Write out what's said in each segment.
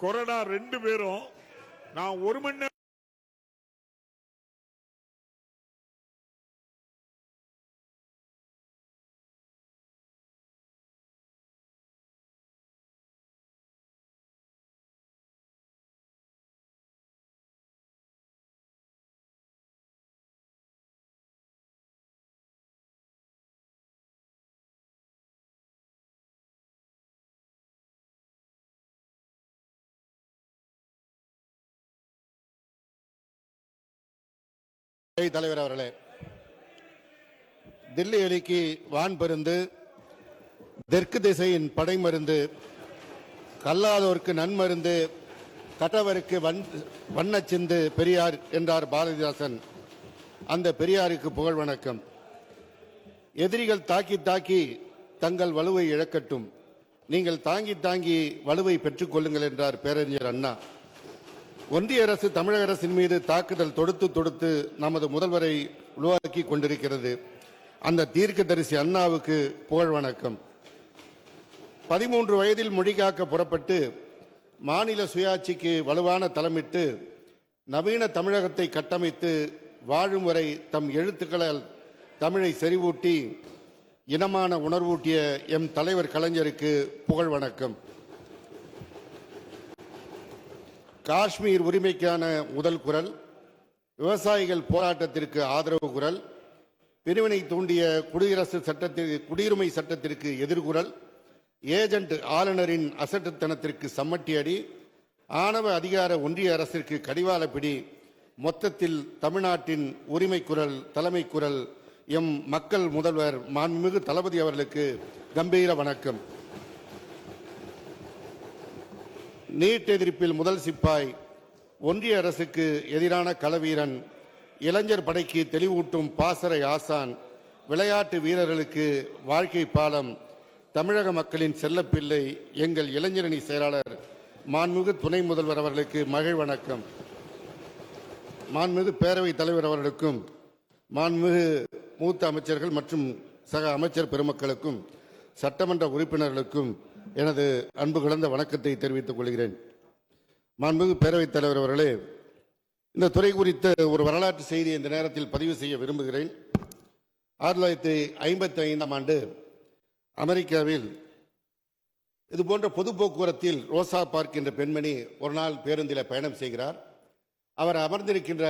கொறடா 2 பேரும் நான் 1 மணி நேரம் தலைவர் அவர்களே, தில்லி எலிக்கு வான் பருந்து, தெற்கு திசையின் படை மருந்து, கல்லாதோருக்கு நன்மருந்து, கற்றவருக்கு வண்ணச்சிந்து பெரியார் என்றார் பாரதிதாசன். அந்த பெரியாருக்கு புகழ் வணக்கம். எதிரிகள் தாக்கி தாக்கி தங்கள் வலுவை இழக்கட்டும், நீங்கள் தாங்கி தாங்கி வலுவை பெற்றுக் கொள்ளுங்கள் என்றார் பேரறிஞர் அண்ணா. ஒன்றிய அரசு தமிழக அரசின் மீது தாக்குதல் தொடுத்து தொடுத்து நமது முதல்வரை உருவாக்கி கொண்டிருக்கிறது. அந்த தீர்க்கதரிசி அண்ணாவுக்கு புகழ் வணக்கம். 13 வயதில் மொழிகாக்க புறப்பட்டு மாநில சுயாட்சிக்கு வலுவான தளமிட்டு நவீன தமிழகத்தை கட்டமைத்து வாழும் வரை தம் எழுத்துக்களால் தமிழை செறிவூட்டி இனமான உணர்வூட்டிய எம் தலைவர் கலைஞருக்கு புகழ் வணக்கம். காஷ்மீர் உரிமைக்கான முதல் குரல், விவசாயிகள் போராட்டத்திற்கு ஆதரவு குரல், பிரிவினை தூண்டிய குடியுரிமை சட்டத்திற்கு எதிர்குரல், ஏஜென்ட் ஆளுநரின் அசட்டுத்தனத்திற்கு சம்மட்டி அடி, ஆணவ அதிகார ஒன்றிய அரசிற்கு கடிவாள பிடி, மொத்தத்தில் தமிழ்நாட்டின் உரிமை குரல், தலைமை குரல் எம் மக்கள் முதல்வர் மாண்புமிகு தளபதி அவர்களுக்கு கம்பீர வணக்கம். நீட் எதிர்ப்பில் முதல் சிப்பாய், ஒன்றிய அரசுக்கு எதிரான களவீரன், இளைஞர் படைக்கு தெளிவூட்டும் பாசறை ஆசான், விளையாட்டு வீரர்களுக்கு வாழ்க்கை பாலம், தமிழக மக்களின் செல்லப்பிள்ளை எங்கள் இளைஞரணி செயலாளர் மாண்புமிகு துணை முதல்வர் அவர்களுக்கு மகிழ் வணக்கம். மாண்புமிகு பேரவைத் தலைவர் அவர்களுக்கும் மாண்புமிகு மூத்த அமைச்சர்கள் மற்றும் சக அமைச்சர் பெருமக்களுக்கும் சட்டமன்ற உறுப்பினர்களுக்கும் எனது அன்பு கலந்த வணக்கத்தை தெரிவித்துக் கொள்கிறேன். மாண்புமிகு பேரவைத் தலைவர் அவர்களே, இந்த துறை குறித்த ஒரு வரலாற்று செய்தியை இந்த நேரத்தில் பதிவு செய்ய விரும்புகிறேன். 1955ஆம் ஆண்டு அமெரிக்காவில் இதுபோன்ற பொது போக்குவரத்தில் ரோசா பார்க் என்ற பெண்மணி ஒரு நாள் பேருந்தில் பயணம் செய்கிறார். அவர் அமர்ந்திருக்கின்ற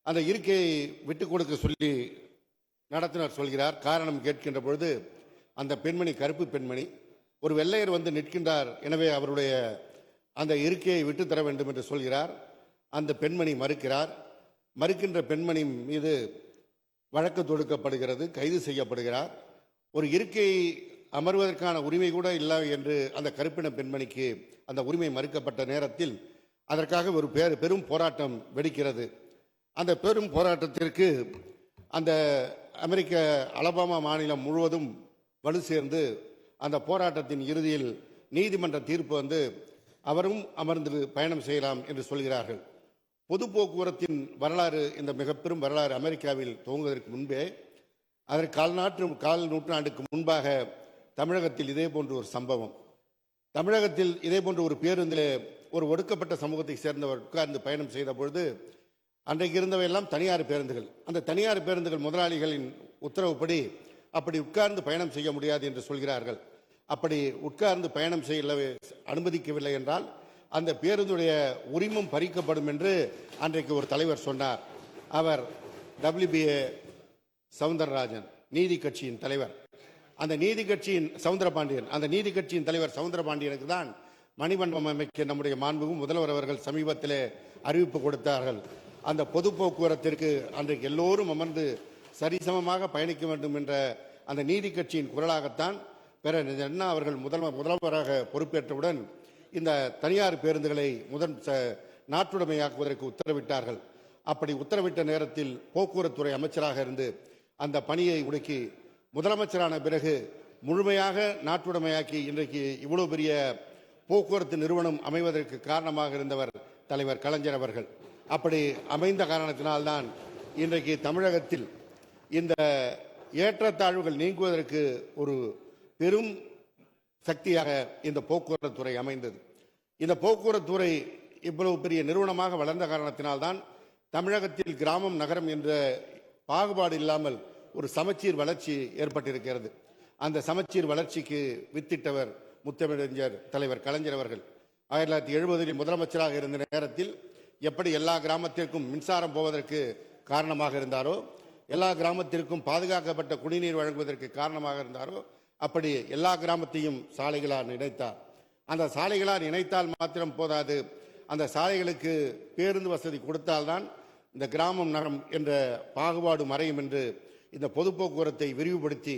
அந்த இருக்கையை விட்டுக் கொடுக்க சொல்லி நடத்துனர் சொல்கிறார். காரணம் கேட்கின்ற பொழுது அந்த பெண்மணி கருப்பு பெண்மணி, ஒரு வெள்ளையர் வந்து நிற்கின்றார், எனவே அவருடைய அந்த இருக்கையை விட்டு தர வேண்டும் என்று சொல்கிறார். அந்த பெண்மணி மறுக்கிறார். மறுக்கின்ற பெண்மணி மீது வழக்கு தொடுக்கப்படுகிறது, கைது செய்யப்படுகிறார். ஒரு இருக்கையை அமர்வதற்கான உரிமை கூட இல்லை என்று அந்த கருப்பின பெண்மணிக்கு அந்த உரிமை மறுக்கப்பட்ட நேரத்தில் அதற்காக ஒரு பெரும் போராட்டம் வெடிக்கிறது. அந்த பெரும் போராட்டத்திற்கு அந்த அமெரிக்க அலபாமா மாநிலம் முழுவதும் வலு சேர்ந்து அந்த போராட்டத்தின் இறுதியில் நீதிமன்ற தீர்ப்பு வந்து அவரும் அமர்ந்து பயணம் செய்யலாம் என்று சொல்கிறார்கள். பொது போக்குவரத்தின் வரலாறு, இந்த மிக பெரும் வரலாறு அமெரிக்காவில் துவங்குவதற்கு முன்பே, அதற்கு கால் நூற்றாண்டுக்கு முன்பாக தமிழகத்தில் இதே போன்ற ஒரு சம்பவம், தமிழகத்தில் இதே போன்ற ஒரு பேருந்தில் ஒரு ஒடுக்கப்பட்ட சமூகத்தை சேர்ந்தவர் உட்கார்ந்து பயணம் செய்த பொழுது அன்றைக்கு இருந்தவையெல்லாம் தனியார் பேருந்துகள். அந்த தனியார் பேருந்துகள் முதலாளிகளின் உத்தரவுப்படி அப்படி உட்கார்ந்து பயணம் செய்ய முடியாது என்று சொல்கிறார்கள். அப்படி உட்கார்ந்து பயணம் செய்ய அனுமதிக்கவில்லை என்றால் அந்த பேருந்துடைய உரிமம் பறிக்கப்படும் என்று அன்றைக்கு ஒரு தலைவர் சொன்னார். அவர் WBA சவுந்தரராஜன், நீதி கட்சியின் தலைவர். அந்த நீதி கட்சியின் சவுந்தரபாண்டியன், அந்த நீதி கட்சியின் தலைவர் சவுந்தரபாண்டியனுக்கு தான் மணிமண்டபம் அமைக்க நம்முடைய மாண்புமிகு முதல்வர் அவர்கள் சமீபத்திலே அறிவிப்பு கொடுத்தார்கள். அந்த பொது போக்குவரத்திற்கு அன்றைக்கு எல்லோரும் அமர்ந்து சரிசமமாக பயணிக்க வேண்டும் என்ற அந்த நீதி கட்சியின் குரலாகத்தான் பேரறிஞர் அண்ணா அவர்கள் முதல்வராக பொறுப்பேற்றவுடன் இந்த தனியார் பேருந்துகளை நாட்டுடைமையாக்குவதற்கு உத்தரவிட்டார்கள். அப்படி உத்தரவிட்ட நேரத்தில் போக்குவரத்துறை அமைச்சராக இருந்து அந்த பணியை உடுக்கி முதலமைச்சரான பிறகு முழுமையாக நாட்டுடைமையாக்கி இன்றைக்கு இவ்வளவு பெரிய போக்குவரத்து நிறுவனம் அமைவதற்கு காரணமாக இருந்தவர் தலைவர் கலைஞர் அவர்கள். அப்படி அமைந்த காரணத்தினால்தான் இன்றைக்கு தமிழகத்தில் இந்த ஏற்றத்தாழ்வுகள் நீங்குவதற்கு ஒரு பெரும் சக்தியாக இந்த போக்குவரத்து துறை அமைந்தது. இந்த போக்குவரத்து துறை இவ்வளவு பெரிய நிறுவனமாக வளர்ந்த காரணத்தினால்தான் தமிழகத்தில் கிராமம் நகரம் என்ற பாகுபாடு இல்லாமல் ஒரு சமச்சீர் வளர்ச்சி ஏற்பட்டிருக்கிறது. அந்த சமச்சீர் வளர்ச்சிக்கு வித்திட்டவர் முத்தமிழறிஞர் தலைவர் கலைஞர் அவர்கள். 1970 முதலமைச்சராக இருந்த நேரத்தில் எப்படி எல்லா கிராமத்திற்கும் மின்சாரம் போவதற்கு காரணமாக இருந்தாரோ, எல்லா கிராமத்திற்கும் பாதுகாக்கப்பட்ட குடிநீர் வழங்குவதற்கு காரணமாக இருந்தாரோ, அப்படி எல்லா கிராமத்தையும் சாலைகளால் இணைத்தார். அந்த சாலைகளால் இணைத்தால் மாத்திரம் போதாது, அந்த சாலைகளுக்கு பேருந்து வசதி கொடுத்தால்தான் இந்த கிராமம் நகரம் என்ற பாகுபாடு மறையும் என்று இந்த பொது போக்குவரத்தை விரிவுபடுத்தி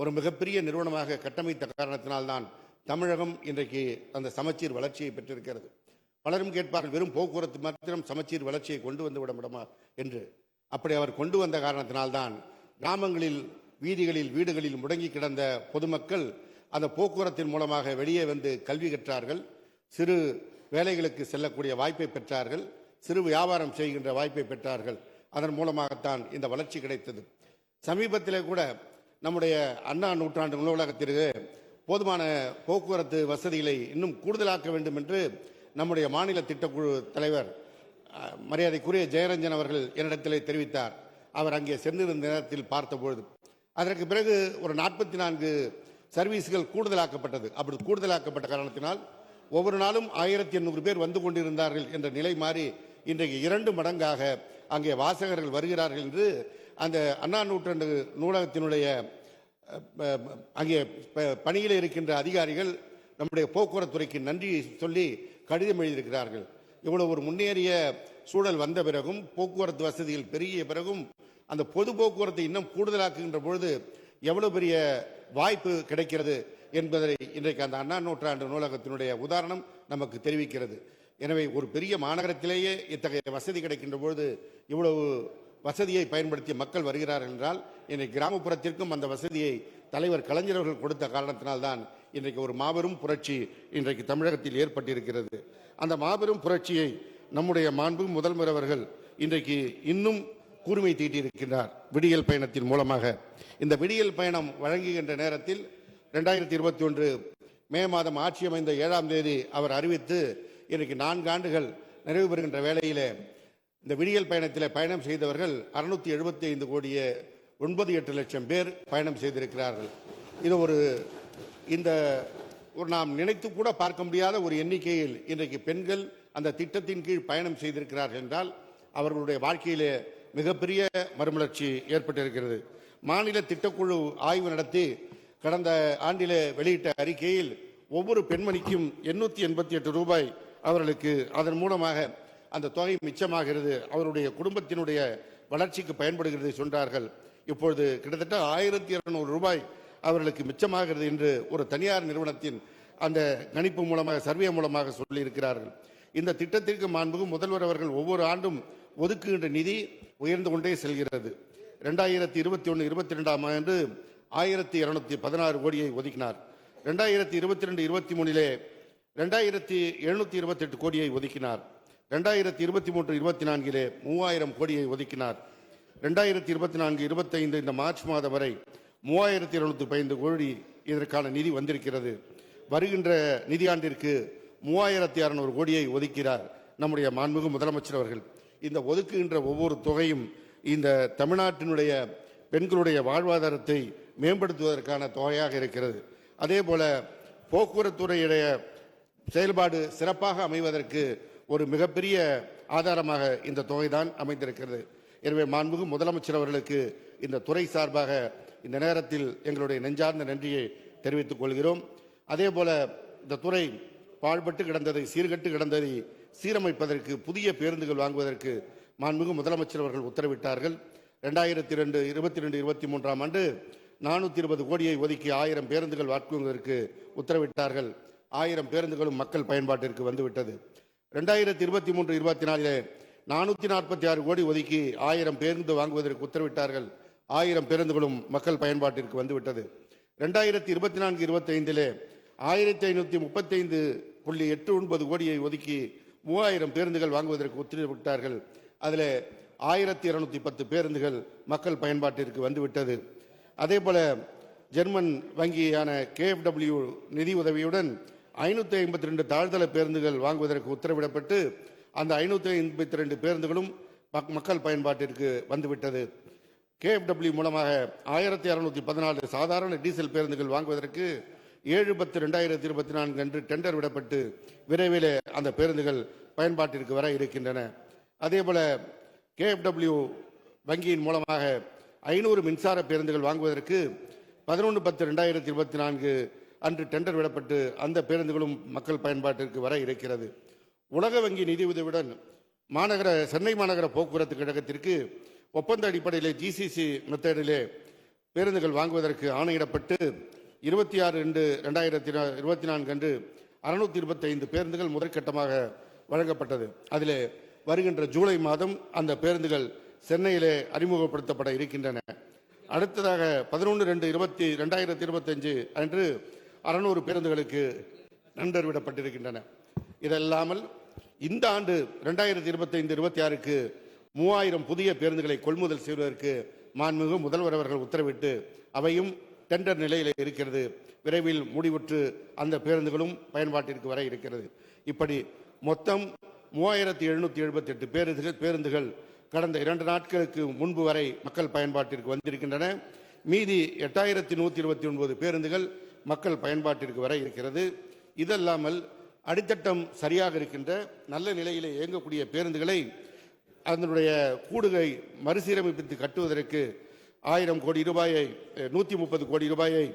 ஒரு மிகப்பெரிய நிறுவனமாக கட்டமைத்த காரணத்தினால்தான் தமிழகம் இன்றைக்கு அந்த சமச்சீர் வளர்ச்சியை பெற்றிருக்கிறது. பலரும் கேட்பார்கள், வெறும் போக்குவரத்து மாத்திரம் சமச்சீர் வளர்ச்சியை கொண்டு வந்து விட முடியுமா என்று. அப்படி அவர் கொண்டு வந்த காரணத்தினால்தான் கிராமங்களில் வீதிகளில் வீடுகளில் முடங்கி கிடந்த பொதுமக்கள் அந்த போக்குவரத்தின் மூலமாக வெளியே வந்து கல்வி கற்றார்கள், சிறு வேலைகளுக்கு செல்லக்கூடிய வாய்ப்பை பெற்றார்கள், சிறு வியாபாரம் செய்கின்ற வாய்ப்பை பெற்றார்கள். அதன் மூலமாகத்தான் இந்த வளர்ச்சி கிடைத்தது. சமீபத்திலே கூட நம்முடைய அண்ணா நூற்றாண்டு நூலகத்திற்கு போதுமான போக்குவரத்து வசதிகளை இன்னும் கூடுதலாக்க வேண்டும் என்று நம்முடைய மாநில திட்டக்குழு தலைவர் மரியாதைக்குரிய ஜெயரஞ்சன் அவர்கள் என்னிடத்திலே தெரிவித்தார். அவர் அங்கே சென்றிருந்த நேரத்தில் பார்த்தபொழுது அதற்கு பிறகு ஒரு 44 சர்வீஸ்கள் கூடுதலாக்கப்பட்டது. அப்படி கூடுதலாக்கப்பட்ட காரணத்தினால் ஒவ்வொரு நாளும் 1800 பேர் வந்து கொண்டிருந்தார்கள் என்ற நிலை மாறி இன்றைக்கு 2 மடங்காக அங்கே வாசகர்கள் வருகிறார்கள் என்று அந்த அண்ணா நூற்றாண்டு நூலகத்தினுடைய அங்கே பணியில் இருக்கின்ற அதிகாரிகள் நம்முடைய போக்குவரத்துறைக்கு நன்றி சொல்லி கடிதம் எழுதியிருக்கிறார்கள். இவ்வளவு ஒரு முன்னேறிய சூழல் வந்த பிறகும், போக்குவரத்து வசதிகள் பெருகிய பிறகும் அந்த பொது போக்குவரத்தை இன்னும் கூடுதலாக்குகின்ற பொழுது எவ்வளவு பெரிய வாய்ப்பு கிடைக்கிறது என்பதை இன்றைக்கு அந்த அண்ணா நூற்றாண்டு நூலகத்தினுடைய உதாரணம் நமக்கு தெரிவிக்கிறது. எனவே ஒரு பெரிய மாநகரத்திலேயே இத்தகைய வசதி கிடைக்கின்ற பொழுது இவ்வளவு வசதியை பயன்படுத்தி மக்கள் வருகிறார்கள் என்றால், இன்றைக்கு கிராமப்புறத்திற்கும் அந்த வசதியை தலைவர் கலைஞர் அவர்கள் கொடுத்த காரணத்தினால்தான் இன்றைக்கு ஒரு மாபெரும் புரட்சி இன்றைக்கு தமிழகத்தில் ஏற்பட்டிருக்கிறது. அந்த மாபெரும் புரட்சியை நம்முடைய மாண்பு முதல்வர் அவர்கள் இன்றைக்கு இன்னும் கூர்மை தீட்டியிருக்கிறார் விடியல் பயணத்தின் மூலமாக. இந்த விடியல் பயணம் வழங்குகின்ற நேரத்தில் 2021 மே மாதம் ஆட்சி அமைந்த 7ஆம் தேதி அவர் அறிவித்து இன்றைக்கு 4 ஆண்டுகள் நிறைவு பெறுகின்ற வேளையிலே இந்த விடியல் பயணத்தில் பயணம் செய்தவர்கள் 675 கோடியே 98 லட்சம் பேர் பயணம் செய்திருக்கிறார்கள். இது ஒரு நாம் நினைத்து கூட பார்க்க முடியாத ஒரு எண்ணிக்கையில் இன்றைக்கு பெண்கள் அந்த திட்டத்தின் கீழ் பயணம் செய்திருக்கிறார்கள் என்றால் அவர்களுடைய வாழ்க்கையிலே மிகப்பெரிய மறுமலர்ச்சி ஏற்பட்டிருக்கிறது. மாநில திட்டக்குழு ஆய்வு நடத்தி கடந்த ஆண்டிலே வெளியிட்ட அறிக்கையில் ஒவ்வொரு பெண்மணிக்கும் 888 ரூபாய் அவர்களுக்கு அதன் மூலமாக அந்த தொகை மிச்சமாகிறது, அவருடைய குடும்பத்தினுடைய வளர்ச்சிக்கு பயன்படுகிறது சொன்னார்கள். இப்பொழுது கிட்டத்தட்ட 1200 ரூபாய் அவர்களுக்கு மிச்சமாகிறது என்று ஒரு தனியார் நிறுவனத்தின் அந்த கணிப்பு மூலமாக சர்வே மூலமாக சொல்லியிருக்கிறார்கள். இந்த திட்டத்திற்கு மாண்புமிகு முதல்வர் அவர்கள் ஒவ்வொரு ஆண்டும் ஒதுக்குகின்ற நிதி உயர்ந்து கொண்டே செல்கிறது. 2021-22ஆம் ஆண்டு 1216 கோடியை ஒதுக்கினார். 2022-23 2728 கோடியை ஒதுக்கினார். 2023-24 3000 கோடியை ஒதுக்கினார். 2024-25 இந்த மார்ச் மாதம் வரை 3215 கோடி இதற்கான நிதி வந்திருக்கிறது. வருகின்ற நிதியாண்டிற்கு 3600 கோடியை ஒதுக்கிறார் நம்முடைய மாண்புமிகு முதலமைச்சர் அவர்கள். இந்த ஒதுக்குகின்ற ஒவ்வொரு தொகையும் இந்த தமிழ்நாட்டினுடைய பெண்களுடைய வாழ்வாதாரத்தை மேம்படுத்துவதற்கான தொகையாக இருக்கிறது. அதே போல போக்குவரத்துறையுடைய செயல்பாடு சிறப்பாக அமைவதற்கு ஒரு மிகப்பெரிய ஆதாரமாக இந்த தொகைதான் அமைந்திருக்கிறது. எனவே மாண்புமிகு முதலமைச்சர் அவர்களுக்கு இந்த துறை சார்பாக இந்த நேரத்தில் எங்களுடைய நெஞ்சார்ந்த நன்றியை தெரிவித்துக் கொள்கிறோம். அதே போல இந்த துறை பாழ்பட்டு கிடந்ததை சீர்கட்டு கிடந்ததை சீரமைப்பதற்கு புதிய பேருந்துகள் வாங்குவதற்கு மாண்புமிகு முதலமைச்சர் அவர்கள் உத்தரவிட்டார்கள். 2022-23ஆம் ஆண்டு 420 கோடியை ஒதுக்கி 1000 பேருந்துகள் வாங்குவதற்கு உத்தரவிட்டார்கள். 1000 பேருந்துகளும் மக்கள் பயன்பாட்டிற்கு வந்துவிட்டது. 2023-24 446 கோடி ஒதுக்கி 1000 பேருந்து வாங்குவதற்கு உத்தரவிட்டார்கள். 1000 பேருந்துகளும் மக்கள் பயன்பாட்டிற்கு வந்துவிட்டது. 2024-25 1535.89 கோடியை ஒதுக்கி 3000 பேருந்துகள் வாங்குவதற்கு உத்தரவிட்டார்கள். அதில் 1210 பேருந்துகள் மக்கள் பயன்பாட்டிற்கு வந்துவிட்டது. அதே போல ஜெர்மன் வங்கியான KfW நிதி உதவியுடன் 552 தாழ்தள பேருந்துகள் வாங்குவதற்கு உத்தரவிடப்பட்டு அந்த 552 பேருந்துகளும் மக்கள் பயன்பாட்டிற்கு வந்துவிட்டது. KFW மூலமாக 1614 சாதாரண டீசல் பேருந்துகள் வாங்குவதற்கு 7/10/2024 அன்று டெண்டர் விடப்பட்டு விரைவில் அந்த பேருந்துகள் பயன்பாட்டிற்கு வர இருக்கின்றன. அதேபோல KFW வங்கியின் மூலமாக 500 மின்சார பேருந்துகள் வாங்குவதற்கு 11/10/2024 அன்று டெண்டர் விடப்பட்டு அந்த பேருந்துகளும் மக்கள் பயன்பாட்டிற்கு வர இருக்கிறது. உலக வங்கி நிதியுதவியுடன் சென்னை மாநகர போக்குவரத்து கழகத்திற்கு ஒப்பந்த அடிப்படையிலே GCC மெத்தடிலே பேருந்துகள் வாங்குவதற்கு ஆணையிடப்பட்டு 26/2/2024 அன்று 625 பேருந்துகள் முதற்கட்டமாக வழங்கப்பட்டது. அதிலே வருகின்ற ஜூலை மாதம் அந்த பேருந்துகள் சென்னையிலே அறிமுகப்படுத்தப்பட இருக்கின்றன. அடுத்ததாக 11/2/2025 அன்று 600 பேருந்துகளுக்கு டெண்டர் விடப்பட்டிருக்கின்றன. இதல்லாமல் இந்த ஆண்டு 2025-26க்கு 3000 புதிய பேருந்துகளை கொள்முதல் செய்வதற்கு மாண்புமிகு முதல்வர் அவர்கள் உத்தரவிட்டு அவையும் டெண்டர் நிலையில் இருக்கிறது. விரைவில் முடிவுற்று அந்த பேருந்துகளும் பயன்பாட்டிற்கு வர இருக்கிறது. இப்படி மொத்தம் 3778 பேருந்துகள் கடந்த 2 நாட்களுக்கு முன்பு வரை மக்கள் பயன்பாட்டிற்கு வந்திருக்கின்றன. மீதி 8129 பேருந்துகள் மக்கள் பயன்பாட்டிற்கு வர இருக்கிறது. இதல்லாமல் அடித்தட்டம் சரியாக இருக்கின்ற நல்ல நிலையிலே இயங்கக்கூடிய பேருந்துகளை அதனுடைய கூடுகை மறுசீரமைப்பித்து கட்டுவதற்கு 1000 கோடி ரூபாயை 130 கோடி ரூபாயை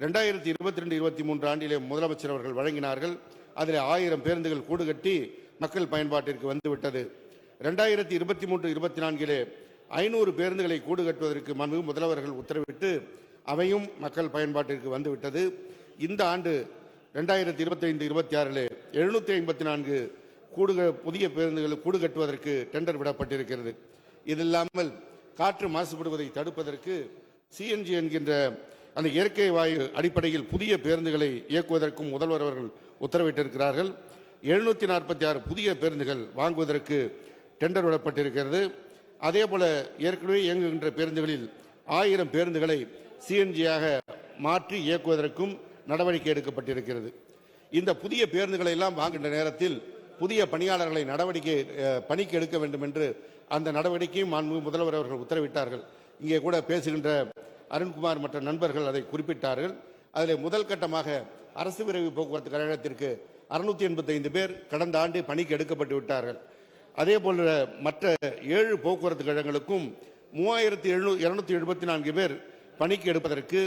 2022-23 ஆண்டிலே முதலமைச்சர் அவர்கள் வழங்கினார்கள். அதில் 1000 பேருந்துகள் கூடு கட்டி மக்கள் பயன்பாட்டிற்கு வந்துவிட்டது. 2023-24 500 பேருந்துகளை கூடு கட்டுவதற்கு மாண்புமிகு முதல்வர்கள் உத்தரவிட்டு அவையும் மக்கள் பயன்பாட்டிற்கு வந்துவிட்டது. இந்த ஆண்டு 2025-26 754 புதிய பேருந்துகள் கூடு கட்டுவதற்கு டெண்டர் விடப்பட்டிருக்கிறது. இது இல்லாமல் காற்று மாசுபடுவதை தடுப்பதற்கு CNG என்கின்ற அந்த இயற்கை வாயு அடிப்படையில் புதிய பேருந்துகளை இயக்குவதற்கும் முதல்வர் அவர்கள் உத்தரவிட்டிருக்கிறார்கள். 746 புதிய பேருந்துகள் வாங்குவதற்கு டெண்டர் விடப்பட்டிருக்கிறது. அதேபோல ஏற்கனவே இயங்குகின்ற பேருந்துகளில் 1000 பேருந்துகளை CNG-யாக மாற்றி இயக்குவதற்கும் நடவடிக்கை எடுக்கப்பட்டிருக்கிறது. இந்த புதிய பேருந்துகளை எல்லாம் வாங்குகின்ற நேரத்தில் புதிய பணியாளர்களை பணிக்கு எடுக்க வேண்டும் என்று அந்த நடவடிக்கையும் மாண்புமிகு முதல்வர் அவர்கள் உத்தரவிட்டார்கள். இங்கே கூட பேசுகின்ற அருண்குமார் மற்ற நண்பர்கள் அதை குறிப்பிட்டார்கள். அதில் முதல் கட்டமாக அரசு விரைவு போக்குவரத்து கழகத்திற்கு 685 பேர் கடந்த ஆண்டு பணிக்கு எடுக்கப்பட்டு விட்டார்கள். அதே போல மற்ற 7 போக்குவரத்து கழகங்களுக்கும் 3274 பேர் பணிக்கு எடுப்பதற்கு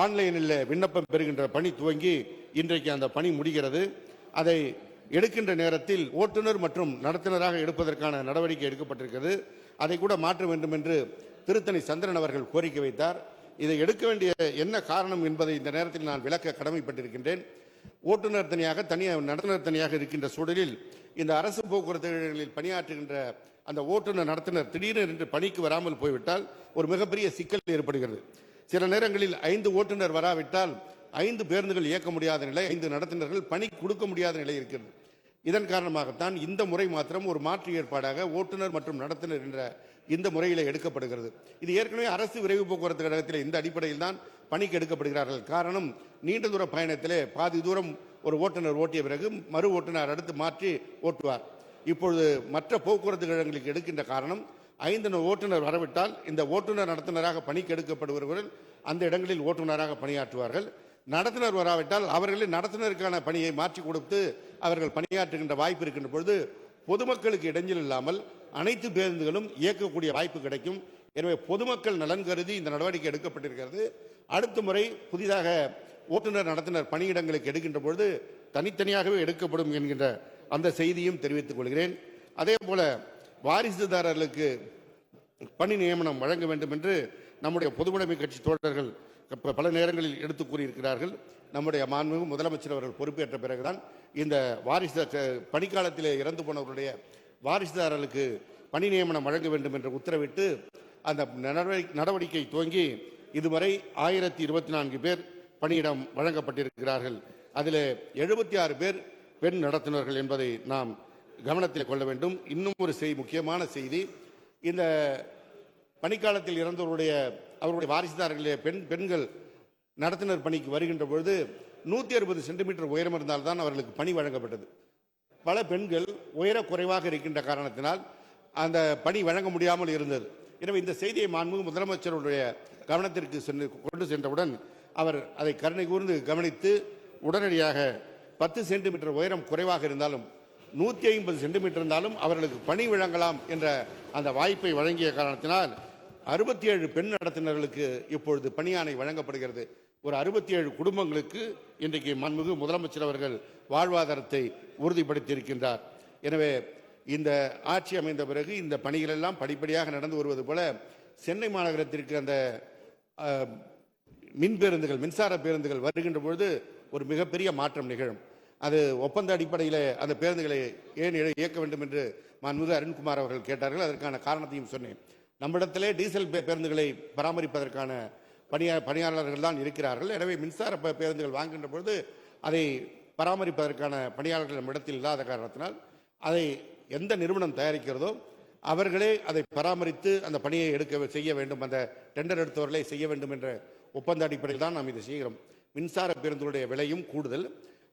ஆன்லைனில் விண்ணப்பம் பெறுகின்ற பணி துவங்கி இன்றைக்கு அந்த பணி முடிகிறது. அதை எடுக்கின்ற நேரத்தில் ஓட்டுநர் மற்றும் நடத்துனராக எடுப்பதற்கான நடவடிக்கை எடுக்கப்பட்டிருக்கிறது. அதை கூட மாற்ற வேண்டும் என்று திருத்தணி சந்திரன் அவர்கள் கோரிக்கை வைத்தார். இதை எடுக்க வேண்டிய என்ன காரணம் என்பதை இந்த நேரத்தில் நான் விளக்க கடமைப்பட்டிருக்கின்றேன். ஓட்டுநர் தனியாக நடத்துனர் தனியாக இருக்கின்ற சூழலில் இந்த அரசு போக்குவரத்துகளில் பணியாற்றுகின்ற அந்த ஓட்டுநர் நடத்துனர் திடீரென்று பணிக்கு வராமல் போய்விட்டால் ஒரு மிகப்பெரிய சிக்கல் ஏற்படுகிறது. சில நேரங்களில் 5 ஓட்டுநர் வராவிட்டால் 5 பேருந்துகள் இயக்க முடியாத நிலை, 5 நடத்துனர்கள் பணி கொடுக்க முடியாத நிலை இருக்கிறது. இதன் காரணமாகத்தான் இந்த முறை மாத்திரம் ஒரு மாற்று ஏற்பாடாக ஓட்டுநர் மற்றும் நடத்துனர் என்ற இந்த முறையில் எடுக்கப்படுகிறது. இது ஏற்கனவே அரசு விரைவு போக்குவரத்து கழகத்தில் இந்த அடிப்படையில் தான் பணிக்கு எடுக்கப்படுகிறார்கள். காரணம், நீண்ட தூர பயணத்திலே பாதி தூரம் ஒரு ஓட்டுநர் ஓட்டிய பிறகு மறு ஓட்டுநர் அடுத்து மாற்றி ஓட்டுவார். இப்பொழுது மற்ற போக்குவரத்து கழகங்களுக்கு எடுக்கின்ற காரணம் 5 ஓட்டுநர் வரவிட்டால் இந்த ஓட்டுநர் நடத்துனராக பணிக்கு எடுக்கப்படுபவர்கள் அந்த இடங்களில் ஓட்டுநராக பணியாற்றுவார்கள். நடத்துனர் வராவிட்டால் அவர்களின் நடத்துனருக்கான பணியை மாற்றி கொடுத்து அவர்கள் பணியாற்றுகின்ற வாய்ப்பு இருக்கின்ற பொழுது பொதுமக்களுக்கு இடைஞ்சல் இல்லாமல் அனைத்து பேருந்துகளும் இயக்கக்கூடிய வாய்ப்பு கிடைக்கும். எனவே பொதுமக்கள் நலன் கருதி இந்த நடவடிக்கை எடுக்கப்பட்டிருக்கிறது. அடுத்த முறை புதிதாக ஓட்டுநர் நடத்துனர் பணியிடங்களுக்கு எடுக்கின்ற பொழுது தனித்தனியாகவே எடுக்கப்படும் என்கின்ற அந்த செய்தியும் தெரிவித்துக் கொள்கிறேன். அதே போல வாரிசுதாரர்களுக்கு பணி நியமனம் வழங்க வேண்டும் என்று நம்முடைய பொதுவுடைமை கட்சி தோழர்கள் பல நேரங்களில் எடுத்து கூறியிருக்கிறார்கள். நம்முடைய மாண்புமிகு முதலமைச்சர் அவர்கள் பொறுப்பேற்ற பிறகுதான் இந்த பணிக்காலத்திலே இறந்து போனவர்களுடைய வாரிசுதாரர்களுக்கு பணி நியமனம் வழங்க வேண்டும் என்று உத்தரவிட்டு அந்த நடவடிக்கை துவங்கி இதுவரை 1024 பேர் பணியிடம் வழங்கப்பட்டிருக்கிறார்கள். அதில் 76 பேர் பெண் நடத்துனர்கள் என்பதை நாம் கவனத்தில் கொள்ள வேண்டும். இன்னும் ஒரு முக்கியமான செய்தி, இந்த பணிக்காலத்தில் இறந்தவருடைய அவருடைய வாரிசுதாரர்களே பெண்கள் நடத்துனர் பணிக்கு வருகின்ற பொழுது 160 சென்டிமீட்டர் உயரம் இருந்தால்தான் அவர்களுக்கு பணி வழங்கப்பட்டது. பல பெண்கள் உயர குறைவாக இருக்கின்ற காரணத்தினால் அந்த பணி வழங்க முடியாமல் இருந்தது. எனவே இந்த செய்தியை மாண்புமிகு முதலமைச்சருடைய கவனத்திற்கு கொண்டு சென்றவுடன் அவர் அதை கருணை கூர்ந்து கவனித்து உடனடியாக 10 சென்டிமீட்டர் உயரம் குறைவாக இருந்தாலும் 150 சென்டிமீட்டர் இருந்தாலும் அவர்களுக்கு பணி வழங்கலாம் என்ற அந்த வாய்ப்பை வழங்கிய காரணத்தினால் 67 பெண் நடத்துனர்களுக்கு இப்பொழுது பணியாணை வழங்கப்படுகிறது. ஒரு 67 குடும்பங்களுக்கு இன்றைக்கு மாண்புமிகு முதலமைச்சர் அவர்கள் வாழ்வாதாரத்தை உறுதிப்படுத்தியிருக்கின்றார். எனவே இந்த ஆட்சி அமைந்த பிறகு இந்த பணிகள் எல்லாம் படிப்படியாக நடந்து வருவது போல சென்னை மாநகரத்திற்கு அந்த மின்சார பேருந்துகள் வருகின்ற பொழுது ஒரு மிகப்பெரிய மாற்றம் நிகழும். அது ஒப்பந்த அடிப்படையில் அந்த பேருந்துகளை ஏன் இயக்க வேண்டும் என்று மாண்புமிகு அருண்குமார் அவர்கள் கேட்டார்கள். அதற்கான காரணத்தையும் சொன்னேன். நம்மிடத்திலே டீசல் பேருந்துகளை பராமரிப்பதற்கான பணியாளர்கள் தான் இருக்கிறார்கள். எனவே மின்சார பேருந்துகள் வாங்குகின்ற பொழுது அதை பராமரிப்பதற்கான பணியாளர்கள் நம்மிடத்தில் இல்லாத காரணத்தினால் அதை எந்த நிறுவனம் தயாரிக்கிறதோ அவர்களே அதை பராமரித்து அந்த பணியை செய்ய வேண்டும், அந்த டெண்டர் எடுத்தவர்களை செய்ய வேண்டும் என்ற ஒப்பந்த அடிப்படையில் தான் நாம் இதை செய்கிறோம். மின்சார பேருந்துடைய விலையும் கூடுதல்.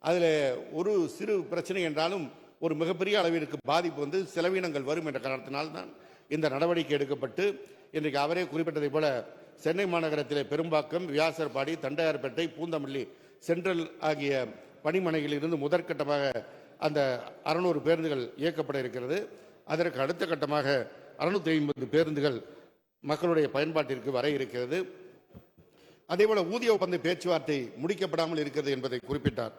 அதில் ஒரு சிறு பிரச்சனை என்றாலும் ஒரு மிகப்பெரிய அளவிற்கு பாதிப்பு செலவினங்கள் வரும் என்ற காரணத்தினால் தான் இந்த நடவடிக்கை எடுக்கப்பட்டு இன்றைக்கு அவரே குறிப்பிட்டதை போல சென்னை மாநகரத்திலே பெரும்பாக்கம், வியாசர்பாடி, தண்டையார்பேட்டை, பூந்தமல்லி, சென்ட்ரல் ஆகிய பணிமனைகளில் இருந்து முதற்கட்டமாக அந்த 600 பேருந்துகள் இயக்கப்பட இருக்கிறது. அதற்கு அடுத்த கட்டமாக 650 பேருந்துகள் மக்களுடைய பயன்பாட்டிற்கு வர இருக்கிறது. அதேபோல ஊதிய ஒப்பந்த பேச்சுவார்த்தை முடிக்கப்படாமல் இருக்கிறது என்பதை குறிப்பிட்டார்.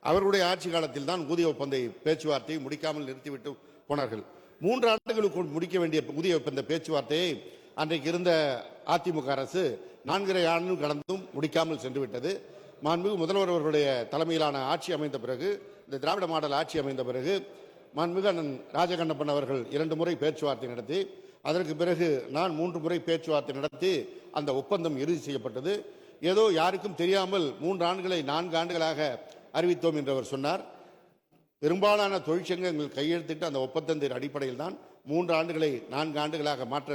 அவருடைய ஆட்சி காலத்தில் தான் ஊதிய ஒப்பந்த பேச்சுவார்த்தையை முடிக்காமல் நிறுத்திவிட்டு போனார்கள். 3 ஆண்டுகளுக்குள் முடிக்க வேண்டிய ஊதிய ஒப்பந்த பேச்சுவார்த்தையை அன்றைக்கு இருந்த அதிமுக அரசு 4.5 ஆண்டு கடந்தும் முடிக்காமல் சென்றுவிட்டது. மாண்புமிகு முதல்வர் அவர்களுடைய தலைமையிலான ஆட்சி அமைந்த பிறகு, இந்த திராவிட மாடல் ஆட்சி அமைந்த பிறகு மாண்புமிகு அண்ணன் ராஜகண்ணப்பன் அவர்கள் 2 முறை பேச்சுவார்த்தை நடத்தி, அதற்கு பிறகு நான் 3 முறை பேச்சுவார்த்தை நடத்தி அந்த ஒப்பந்தம் இறுதி செய்யப்பட்டது. ஏதோ யாருக்கும் தெரியாமல் 3 ஆண்டுகளை 4 ஆண்டுகளாக அறிவித்தோம் என்று அவர் சொன்னார். பெரும்பாலான தொழிற்சங்கங்கள் கையெழுத்திட்டு அந்த ஒப்பந்தத்தின் அடிப்படையில் தான் 3 ஆண்டுகளை 4 ஆண்டுகளாக மாற்ற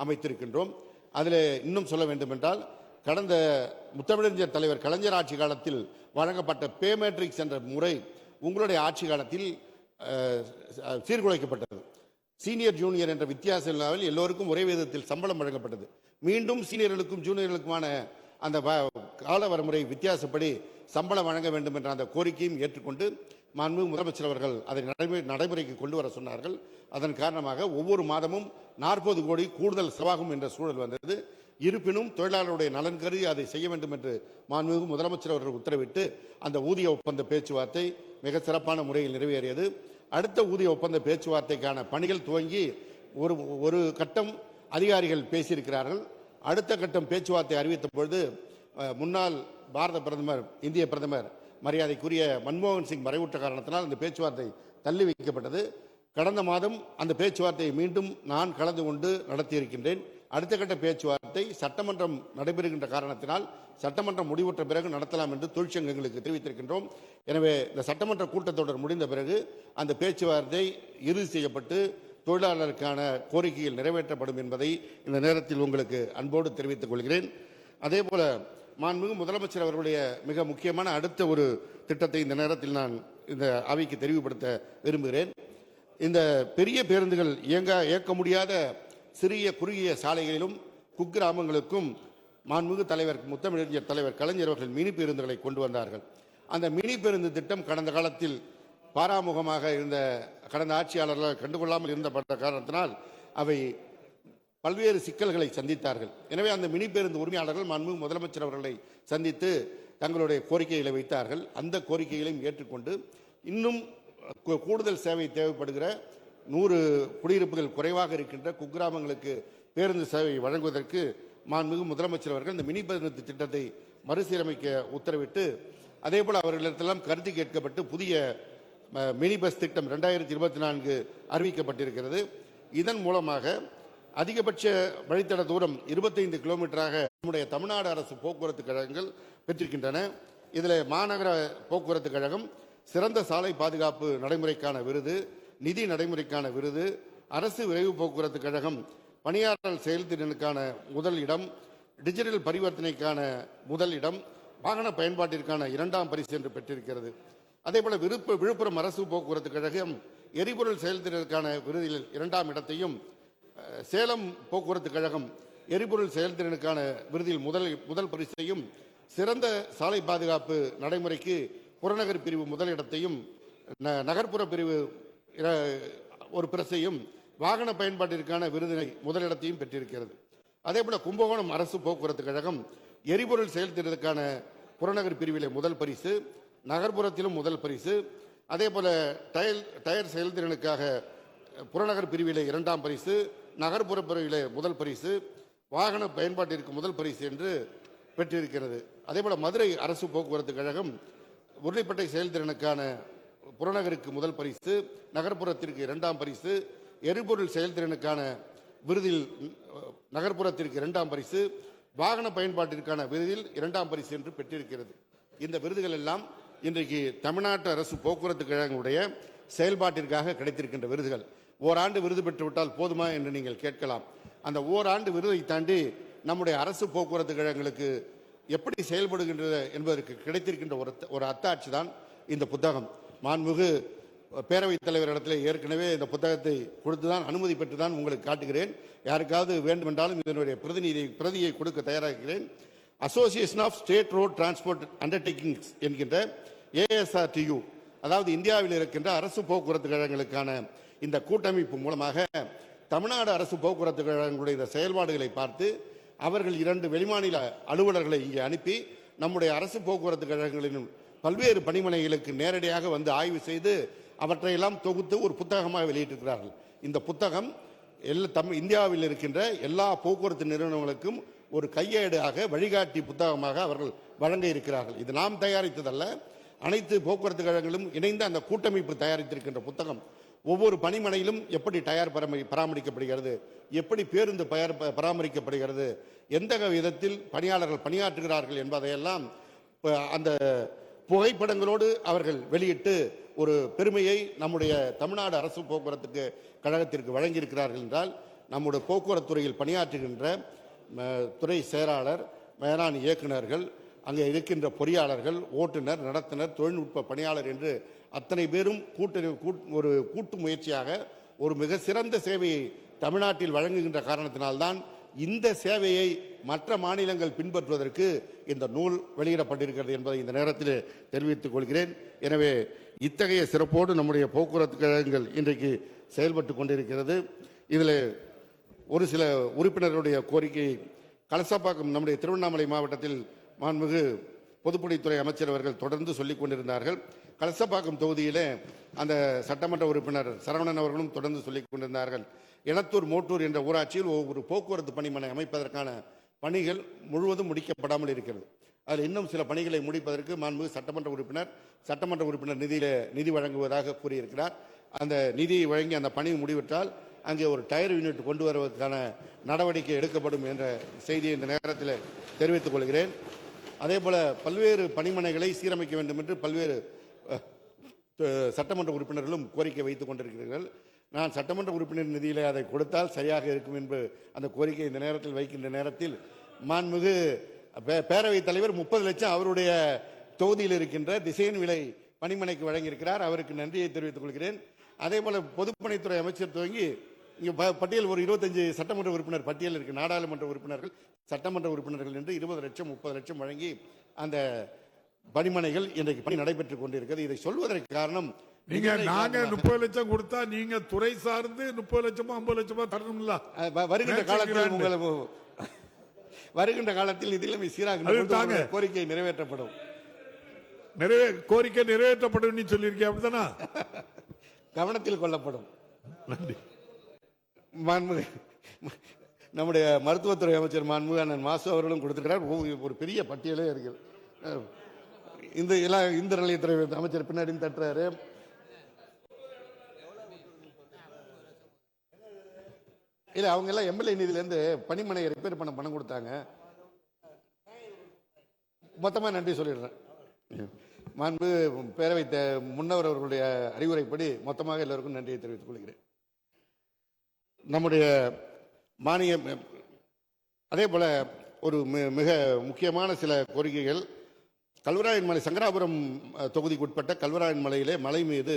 அமைத்திருக்கின்றோம். அதில் இன்னும் சொல்ல வேண்டும் என்றால், கடந்த முத்தமிழறிஞர் தலைவர் கலைஞர் ஆட்சி காலத்தில் வழங்கப்பட்ட பே மேட்ரிக்ஸ் என்ற முறை உங்களுடைய ஆட்சி காலத்தில் சீர்குலைக்கப்பட்டது. சீனியர் ஜூனியர் என்ற வித்தியாசம் இல்லாமல் எல்லோருக்கும் ஒரே விதத்தில் சம்பளம் வழங்கப்பட்டது. மீண்டும் சீனியர்களுக்கும் ஜூனியர்களுக்குமான அந்த கால வரமுறை வித்தியாசப்படி சம்பளம் வழங்க வேண்டும் என்ற அந்த கோரிக்கையும் ஏற்றுக்கொண்டு மாண்புமிகு முதலமைச்சர் அவர்கள் அதை நடைமுறைக்கு கொண்டு வர சொன்னார்கள். அதன் காரணமாக ஒவ்வொரு மாதமும் 40 கோடி கூடுதல் செலவாகும் என்ற சூழல் வந்தது. இருப்பினும் தொழிலாளருடைய நலன் கருதி அதை செய்ய வேண்டும் என்று மாண்புமிகு முதலமைச்சர் அவர்கள் உத்தரவிட்டு அந்த ஊதிய ஒப்பந்த பேச்சுவார்த்தை மிக சிறப்பான முறையில் நிறைவேறியது. அடுத்த ஊதிய ஒப்பந்த பேச்சுவார்த்தைக்கான பணிகள் துவங்கி ஒரு கட்டம் அதிகாரிகள் பேசியிருக்கிறார்கள். அடுத்த கட்டம் பேச்சுவார்த்தை அறிவித்த பொழுது முன்னாள் பாரத பிரதமர், இந்திய பிரதமர் மரியாதைக்குரிய மன்மோகன் சிங் மறைவுற்ற காரணத்தினால் அந்த பேச்சுவார்த்தை தள்ளி வைக்கப்பட்டது. கடந்த மாதம் அந்த பேச்சுவார்த்தையை மீண்டும் நான் கலந்து கொண்டு நடத்தியிருக்கின்றேன். அடுத்த கட்ட பேச்சுவார்த்தை சட்டமன்றம் நடைபெறுகின்ற காரணத்தினால் சட்டமன்றம் முடிவுற்ற பிறகு நடத்தலாம் என்று தொழிற்சங்கங்களுக்கு தெரிவித்திருக்கின்றோம். எனவே இந்த சட்டமன்ற கூட்டத்தொடர் முடிந்த பிறகு அந்த பேச்சுவார்த்தை இறுதி செய்யப்பட்டு தொழிலாளருக்கான கோரிக்கைகள் நிறைவேற்றப்படும் என்பதை இந்த நேரத்தில் உங்களுக்கு அன்போடு தெரிவித்துக் கொள்கிறேன். அதேபோல மாண்புமிகு முதலமைச்சர் அவர்களுடைய மிக முக்கியமான அடுத்த ஒரு திட்டத்தை இந்த நேரத்தில் நான் இந்த அவைக்கு தெரிவுபடுத்த விரும்புகிறேன். இந்த பெரிய பேருந்துகள் இயக்க முடியாத சிறிய குறுகிய சாலைகளிலும் குக்கிராமங்களுக்கும் மாண்புமிகு தலைவர் முத்தமிழறிஞர் தலைவர் கலைஞர் அவர்கள் மினி பேருந்துகளை கொண்டு வந்தார்கள். அந்த மினி பேருந்து திட்டம் கடந்த காலத்தில் பாராமுகமாக இருந்த கடந்த ஆட்சியாளர்களால் கண்டுகொள்ளாமல் இருந்த காரணத்தினால் அவை பல்வேறு சிக்கல்களை சந்தித்தார்கள். எனவே அந்த மினி பேருந்து உரிமையாளர்கள் மாண்புமிகு முதலமைச்சர் அவர்களை சந்தித்து தங்களுடைய கோரிக்கைகளை வைத்தார்கள். அந்த கோரிக்கைகளையும் ஏற்றுக்கொண்டு இன்னும் கூடுதல் சேவை தேவைப்படுகிற 100 குடியிருப்புகள் குறைவாக இருக்கின்ற குக்கிராமங்களுக்கு பேருந்து சேவை வழங்குவதற்கு மாண்புமிகு முதலமைச்சர் அவர்கள் இந்த மினி பேருந்து திட்டத்தை மறுசீரமைக்க உத்தரவிட்டு, அதேபோல் அவர்களிடத்தெல்லாம் கருத்து கேட்கப்பட்டு புதிய மினி பஸ் திட்டம் 2024 அறிவிக்கப்பட்டிருக்கிறது. இதன் மூலமாக அதிகபட்ச வழித்தட தூரம் 25 கிலோமீட்டராக நம்முடைய தமிழ்நாடு அரசு போக்குவரத்து கழகங்கள் பெற்றிருக்கின்றன. இதில் மாநகர போக்குவரத்து கழகம் சிறந்த சாலை பாதுகாப்பு நடைமுறைக்கான விருது, நிதி நடைமுறைக்கான விருது, அரசு விரைவு போக்குவரத்து கழகம் பணியாளர் செயல்திறனுக்கான முதல் இடம், டிஜிட்டல் பரிவர்த்தனைக்கான முதல் இடம், வாகன பயன்பாட்டிற்கான 2ஆம் பரிசு என்று பெற்றிருக்கிறது. அதேபோல விழுப்புரம் அரசு போக்குவரத்து கழகம் எரிபொருள் செயல்திறனுக்கான விருதில் 2ஆம் இடத்தையும், சேலம் போக்குவரத்து கழகம் எரிபொருள் செயல்திறனுக்கான விருதில் முதல் பரிசையும், சிறந்த சாலை பாதுகாப்பு நடைமுறைக்கு புறநகர் பிரிவு முதலிடத்தையும், நகர்ப்புற பிரிவு ஒரு பரிசையும், வாகன பயன்பாட்டிற்கான விருதினை முதலிடத்தையும் பெற்றிருக்கிறது. அதேபோல கும்பகோணம் அரசு போக்குவரத்து கழகம் எரிபொருள் செயல்திறனுக்கான புறநகர் பிரிவிலே முதல் பரிசு, நகர்ப்புறத்திலும் முதல் பரிசு, அதேபோல டயர் செயல்திறனுக்காக புறநகர் பிரிவிலே 2ஆம் பரிசு, நகர்ப்புற பிரிவிலே முதல் பரிசு, வாகன பயன்பாட்டிற்கு முதல் பரிசு என்று பெற்றிருக்கிறது. அதேபோல மதுரை அரசு போக்குவரத்து கழகம் உருளைப்பட்டை செயல்திறனுக்கான புறநகருக்கு முதல் பரிசு, நகர்ப்புறத்திற்கு 2ஆம் பரிசு, எரிபொருள் செயல்திறனுக்கான விருதில் நகர்ப்புறத்திற்கு 2ஆம் பரிசு, வாகன பயன்பாட்டிற்கான விருதில் 2ஆம் பரிசு என்று பெற்றிருக்கிறது. இந்த விருதுகள் எல்லாம் இன்றைக்கு தமிழ்நாட்டு அரசு போக்குவரத்து கழகங்களுடைய செயல்பாட்டிற்காக கிடைத்திருக்கின்ற விருதுகள். ஓராண்டு விருது பெற்றுவிட்டால் போதுமா என்று நீங்கள் கேட்கலாம். அந்த ஓராண்டு விருதை தாண்டி நம்முடைய அரசு போக்குவரத்து கழகங்களுக்கு எப்படி செயல்படுகின்றது என்பதற்கு கிடைத்திருக்கின்ற ஒரு அத்தாட்சி தான் இந்த புத்தகம். மாண்புமிகு பேரவைத் தலைவரிடத்தில் ஏற்கனவே இந்த புத்தகத்தை கொடுத்துதான் அனுமதி பெற்றுதான் உங்களுக்கு காட்டுகிறேன். யாருக்காவது வேண்டுமென்றாலும் இதனுடைய பிரதியை கொடுக்க தயாராகிறேன். Association of state road transport undertakings என்கின்ற ASRTU, அதாவது இந்தியாவில் இருக்கின்ற அரசு போக்குவரத்து கழகங்களுக்கான இந்த கூட்டமைப்பு மூலமாக தமிழ்நாடு அரசு போக்குவரத்து கழகங்களுடைய இந்த செயல்பாடுகளை பார்த்து அவர்கள் 2 வெளிமாநில அலுவலர்களை இங்கே அனுப்பி நம்முடைய அரசு போக்குவரத்து கழகங்களின் பல்வேறு பணிமனைகளுக்கு நேரடியாக வந்து ஆய்வு செய்து அவற்றையெல்லாம் தொகுத்து ஒரு புத்தகமாக வெளியிட்டிருக்கிறார்கள். இந்த புத்தகம் இந்தியாவில் இருக்கின்ற எல்லா போக்குவரத்து நிறுவனங்களுக்கும் ஒரு கையேடாக வழிகாட்டி புத்தகமாக அவர்கள் வழங்க இருக்கிறார்கள். இது நாம் தயாரித்ததல்ல, அனைத்து போக்குவரத்து கழகங்களும் இணைந்து அந்த கூட்டமைப்பு தயாரித்திருக்கின்ற புத்தகம். ஒவ்வொரு பணிமனையிலும் எப்படி டயர் பராமரிக்கப்படுகிறது, எப்படி பேருந்து பராமரிக்கப்படுகிறது, எந்த விதத்தில் பணியாளர்கள் பணியாற்றுகிறார்கள் என்பதையெல்லாம் அந்த புகைப்படங்களோடு அவர்கள் வெளியிட்டு ஒரு பெருமையை நம்முடைய தமிழ்நாடு அரசு போக்குவரத்து கழகத்திற்கு வழங்கியிருக்கிறார்கள் என்றால், நம்முடைய போக்குவரத்து துறையில் பணியாற்றுகின்ற துறை செயலாளர், மேலாண் இயக்குநர்கள், அங்கே இருக்கின்ற பொறியாளர்கள், ஓட்டுநர், நடத்துனர், தொழில்நுட்ப பணியாளர் என்று அத்தனை பேரும் ஒரு கூட்டு முயற்சியாக ஒரு மிக சிறந்த சேவையை தமிழ்நாட்டில் வழங்குகின்ற காரணத்தினால்தான் இந்த சேவையை மற்ற மாநிலங்கள் பின்பற்றுவதற்கு இந்த நூல் வெளியிடப்பட்டிருக்கிறது என்பதை இந்த நேரத்தில் தெரிவித்துக் கொள்கிறேன். எனவே இத்தகைய சிறப்போடு நம்முடைய போக்குவரத்து கழகங்கள் இன்றைக்கு செயல்பட்டு கொண்டிருக்கிறது. இதில் ஒரு சில உறுப்பினர்களுடைய கோரிக்கை, கலசப்பாக்கம் நம்முடைய திருவண்ணாமலை மாவட்டத்தில் மாண்புமிகு பொதுப்பணித்துறை அமைச்சர் அவர்கள் தொடர்ந்து சொல்லிக் கொண்டிருந்தார்கள். கலசப்பாக்கம் தொகுதியிலே அந்த சட்டமன்ற உறுப்பினர் சரவணன் அவர்களும் தொடர்ந்து சொல்லிக் கொண்டிருந்தார்கள். எளத்தூர் மோட்டூர் என்ற ஊராட்சியில் ஒரு போக்குவரத்து பணிமனை அமைப்பதற்கான பணிகள் முழுவதும் முடிக்கப்படாமல் இருக்கிறது. அதில் இன்னும் சில பணிகளை முடிப்பதற்கு மாண்புமிகு சட்டமன்ற உறுப்பினர் நிதி வழங்குவதாக கூறியிருக்கிறார். அந்த நிதியை வழங்கி அந்த பணி முடிவிட்டால் அங்கே ஒரு டயர் யூனிட் கொண்டு வருவதற்கான நடவடிக்கை எடுக்கப்படும் என்ற செய்தியை இந்த நேரத்தில் தெரிவித்துக் கொள்கிறேன். அதேபோல பல்வேறு பணிமனைகளை சீரமைக்க வேண்டும் என்று பல்வேறு சட்டமன்ற உறுப்பினர்களும் கோரிக்கை வைத்துக் கொண்டிருக்கிறார்கள். நான் சட்டமன்ற உறுப்பினர் நிதியிலே அதை கொடுத்தால் சரியாக இருக்கும் என்று அந்த கோரிக்கை இந்த நேரத்தில் வைக்கின்ற நேரத்தில் மாண்புமிகு பேரவைத் தலைவர் 30 லட்சம் அவருடைய தொகுதியில் இருக்கின்ற திசையன் விலை பணிமனைக்கு வழங்கியிருக்கிறார். அவருக்கு நன்றியை தெரிவித்துக் கொள்கிறேன். அதேபோல பொதுப்பணித்துறை அமைச்சர் துவங்கி இங்கே பட்டியல் ஒரு 25 சட்டமன்ற உறுப்பினர் பட்டியல் இருக்கு. நாடாளுமன்ற உறுப்பினர்கள், சட்டமன்ற உறுப்பினர்கள் என்று 20 லட்சம் 30 லட்சம் வழங்கி அந்த பணிமனைகள் இன்றைக்கு பணி நடைபெற்றுக் கொண்டிருக்கிறது. இதை சொல்வதற்கு காரணம், நாங்க 30 லட்சம் கொடுத்தா நீங்க துறை சார்ந்து 30 லட்சமா 50 லட்சமா தரணும்ல. வருகின்ற காலத்தில் நிதிநிலைமை சீராக கோரிக்கை நிறைவேற்றப்படும். கோரிக்கை நிறைவேற்றப்படும் சொல்லியிருக்கேன், அப்படித்தானா? கவனத்தில் கொள்ளப்படும். நன்றி. நம்முடைய மருத்துவத்துறை அமைச்சர் மாண்புமிகு அண்ணன் மாசு அவர்களும் கொடுத்திருக்கிறார். ஒரு பெரிய பட்டியலே இருக்குது. இந்த நிலையத்துறை அமைச்சர் பின்னாடி தட்டுறாரு. இல்ல, அவங்க எல்லாம் எம்எல்ஏ நிதியிலிருந்து பணிமனையை ரிப்பேர் பண்ண பணம் கொடுத்தாங்க. மொத்தமா நன்றி சொல்லிடுறேன். மாண்பு பேரவை முன்னவர் அவர்களுடைய அறிவுரைப்படி மொத்தமாக எல்லோருக்கும் நன்றியை தெரிவித்துக் கொள்கிறேன். நம்முடைய மானியம் அதே போல ஒரு மிக முக்கியமான சில கோரிக்கைகள். கல்வராயன் மலை சங்கராபுரம் தொகுதிக்குட்பட்ட கல்வராயன் மலையிலே மலை மீது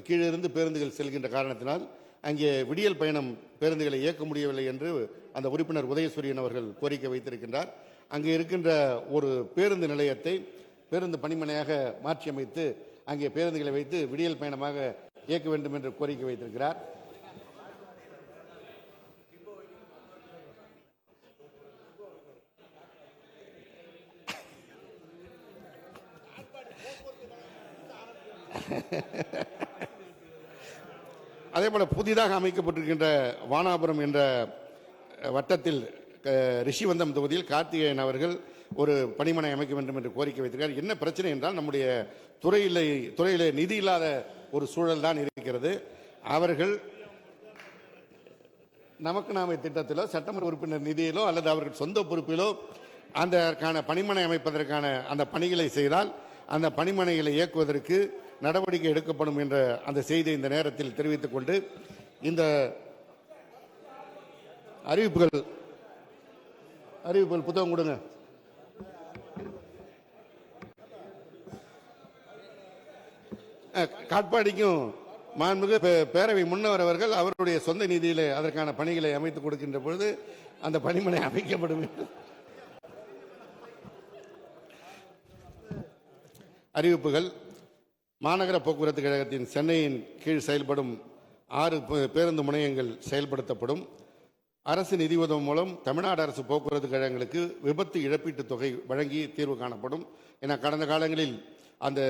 கீழிருந்து பேருந்துகள் செல்கின்ற காரணத்தினால் அங்கே விடியல் பயணம் பேருந்துகளை இயக்க முடியவில்லை என்று அந்த உறுப்பினர் உதயசூரியன் அவர்கள் கோரிக்கை வைத்திருக்கின்றார். அங்கே இருக்கின்ற ஒரு பேருந்து நிலையத்தை பேருந்து பணிமனையாக மாற்றி அமைத்து அங்கே பேருந்துகளை வைத்து விடியல் பயணமாக இயக்க வேண்டும் என்று கோரிக்கை வைத்திருக்கிறார். அதே போல புதிதாக அமைக்கப்பட்டிருக்கின்ற வானாபுரம் என்ற வட்டத்தில் ரிஷிவந்தம் தொகுதியில் கார்த்திகேயன் அவர்கள் ஒரு பணிமனை அமைக்க வேண்டும் என்று கோரிக்கை வைத்திருக்கிறார். என்ன பிரச்சனை என்றால் நம்முடைய துறையிலே நிதி இல்லாத ஒரு சூழல் தான் இருக்கிறது. அவர்கள் நமக்கு நாமே திட்டத்திலோ சட்டமன்ற உறுப்பினர் நிதியிலோ அல்லது அவர்கள் சொந்த பொறுப்பிலோ அதற்கான பணிமனை அமைப்பதற்கான அந்த பணிகளை செய்தால் அந்த பணிமனைகளை இயக்குவதற்கு நடவடிக்கை எடுக்கப்படும் என்ற அந்த செய்தியை இந்த நேரத்தில் தெரிவித்துக் கொண்டு இந்த அறிவிப்புகள் புத்தகம் கொடுங்க. காட்பாடிக்கும் மாண்புமிகு பேரவை முன்னவர் அவர்கள் அவருடைய சொந்த நிதியிலே அதற்கான பணிகளை அமைத்துக் கொடுக்கின்ற பொழுது அந்த பணிமனை அமைக்கப்படும். அறிவிப்புகள். மாநகர போக்குவரத்து கழகத்தின் சென்னையின் கீழ் செயல்படும் 6 பேருந்து முனையங்கள் செயல்படுத்தப்படும். அரசு நிதி உதவி மூலம் தமிழ்நாடு அரசு போக்குவரத்து கழகங்களுக்கு விபத்து இழப்பீட்டுத் தொகை வழங்கி தீர்வு காணப்படும். என கடந்த காலங்களில் அந்த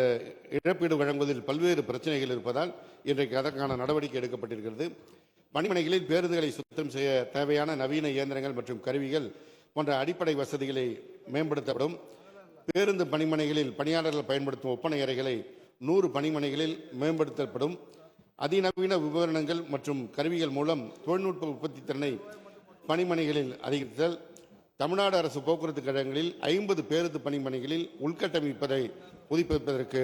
இழப்பீடு வழங்குவதில் பல்வேறு பிரச்சனைகள் இருப்பதால் இன்றைக்கு அதற்கான நடவடிக்கை எடுக்கப்பட்டிருக்கிறது. பணிமனைகளில் பேருந்துகளை சுத்தம் செய்ய தேவையான நவீன இயந்திரங்கள் மற்றும் கருவிகள் போன்ற அடிப்படை வசதிகளை மேம்படுத்தப்படும். பேருந்து பணிமனைகளில் பணியாளர்கள் பயன்படுத்தும் ஒப்பனை அறைகளை 100 பணிமனைகளில் மேம்படுத்தப்படும். அதிநவீன உபகரணங்கள் மற்றும் கருவிகள் மூலம் தொழில்நுட்ப உற்பத்தி திறனை பணிமனைகளில் அதிகரித்தல். தமிழ்நாடு அரசு போக்குவரத்து கழகங்களில் 50 பேருந்து பணிமனைகளில் உள்கட்டமைப்பதை புதுப்பிப்பதற்கு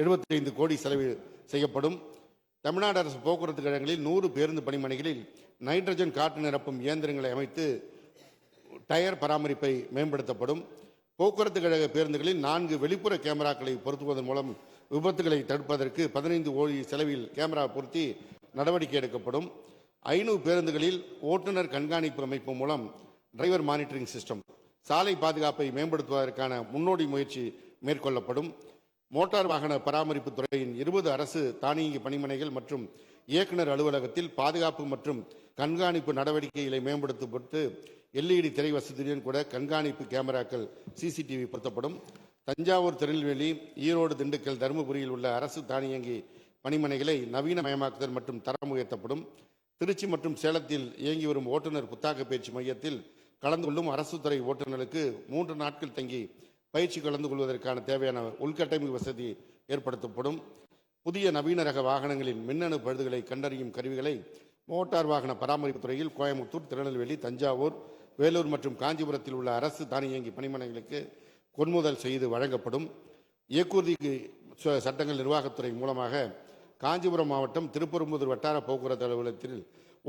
75 கோடி செலவு செய்யப்படும். தமிழ்நாடு அரசு போக்குவரத்து கழகங்களில் 100 பேருந்து பணிமனைகளில் நைட்ரஜன் காற்று நிரப்பும் இயந்திரங்களை அமைத்து டயர் பராமரிப்பை மேம்படுத்தப்படும். போக்குவரத்து கழக பேருந்துகளில் 4 வெளிப்புற கேமராக்களை பொருத்துவதன் மூலம் விபத்துகளை தடுப்பதற்கு 15 கோடி செலவில் கேமரா பொருத்தி நடவடிக்கை எடுக்கப்படும். 500 பேருந்துகளில் ஓட்டுநர் கண்காணிப்பு அமைப்பு மூலம் டிரைவர் மானிட்டரிங் சிஸ்டம் சாலை பாதுகாப்பை மேம்படுத்துவதற்கான முன்னோடி முயற்சி மேற்கொள்ளப்படும். மோட்டார் வாகன பராமரிப்பு துறையின் 20 அரசு தானியங்கி பணிமனைகள் மற்றும் இயக்குநர் அலுவலகத்தில் பாதுகாப்பு மற்றும் கண்காணிப்பு நடவடிக்கைகளை மேம்படுத்தப்பட்டு LED திரை வசதியுடன் கூட கண்காணிப்பு கேமராக்கள் CCTV பொருத்தப்படும். தஞ்சாவூர், திருநெல்வேலி, ஈரோடு, திண்டுக்கல், தருமபுரியில் உள்ள அரசு தானியங்கி பணிமனைகளை நவீனமயமாக்குதல் மற்றும் தரம் உயர்த்தப்படும். திருச்சி மற்றும் சேலத்தில் இயங்கி வரும் ஓட்டுநர் புத்தாக்க பயிற்சி மையத்தில் கலந்து கொள்ளும் அரசு துறை ஓட்டுநருக்கு 3 நாட்கள் தங்கி பயிற்சி கலந்து கொள்வதற்கான தேவையான உள்கட்டமைப்பு வசதி ஏற்படுத்தப்படும். புதிய நவீன ரக வாகனங்களின் மின்னணு பழுதுகளை கண்டறியும் கருவிகளை மோட்டார் வாகன பராமரிப்பு துறையில் கோயம்புத்தூர், திருநெல்வேலி, தஞ்சாவூர், வேலூர் மற்றும் காஞ்சிபுரத்தில் உள்ள அரசு தானியங்கி பணிமனைகளுக்கு கொள்முதல் செய்து வழங்கப்படும். இயக்குறுதி சட்டங்கள் நிர்வாகத்துறை மூலமாக காஞ்சிபுரம் மாவட்டம் திருப்பெரும்புதூர் வட்டார போக்குவரத்து அலுவலகத்தில்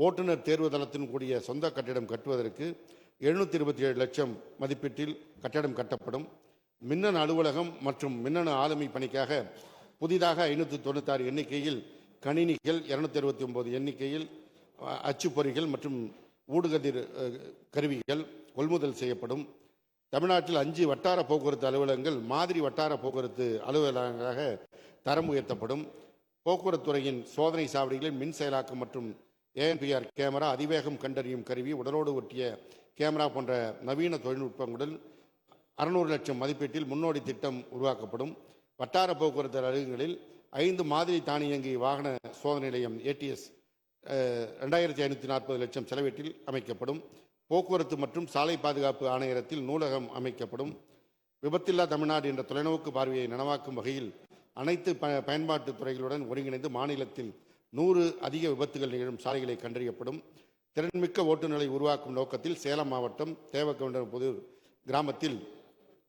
ஓட்டுநர் தேர்வு தளத்துடன் கூடிய சொந்த கட்டிடம் கட்டுவதற்கு 727 லட்சம் மதிப்பீட்டில் கட்டடம் கட்டப்படும். மின்னணு அலுவலகம் மற்றும் மின்னணு ஆளுமை பணிக்காக புதிதாக 596 எண்ணிக்கையில் கணினிகள், 269 எண்ணிக்கையில் அச்சுப்பொறிகள் மற்றும் ஊடுகதிர் கருவிகள் கொள்முதல் செய்யப்படும். தமிழ்நாட்டில் 5 வட்டார போக்குவரத்து அலுவலகங்கள் மாதிரி வட்டார போக்குவரத்து அலுவலகங்களாக தரம் உயர்த்தப்படும். போக்குவரத்து துறையின் சோதனை சாவடிகளில் மின் செயலாக்கம் மற்றும் ANPR கேமரா, அதிவேகம் கண்டறியும் கருவி, உடலோடு ஒட்டிய கேமரா போன்ற நவீன தொழில்நுட்பங்களுடன் 600 லட்சம் மதிப்பீட்டில் முன்னோடி திட்டம் உருவாக்கப்படும். வட்டார போக்குவரத்து அலுவலகங்களில் 5 மாதிரி தானியங்கி வாகன சோதனை நிலையம் ATS 2540 லட்சம் செலவீட்டில் அமைக்கப்படும். போக்குவரத்து மற்றும் சாலை பாதுகாப்பு ஆணையரத்தில் நூலகம் அமைக்கப்படும். விபத்தில்லா தமிழ்நாடு என்ற தொலைநோக்கு பார்வையை நனவாக்கும் வகையில் அனைத்து பயன்பாட்டு துறைகளுடன் ஒருங்கிணைந்து மாநிலத்தில் 100 அதிக விபத்துகள் நிகழும் சாலைகளை கண்டறியப்படும். திறன்மிக்க ஓட்டுநரை உருவாக்கும் நோக்கத்தில் சேலம் மாவட்டம் தேவக்கவுண்டன்புதூர் கிராமத்தில்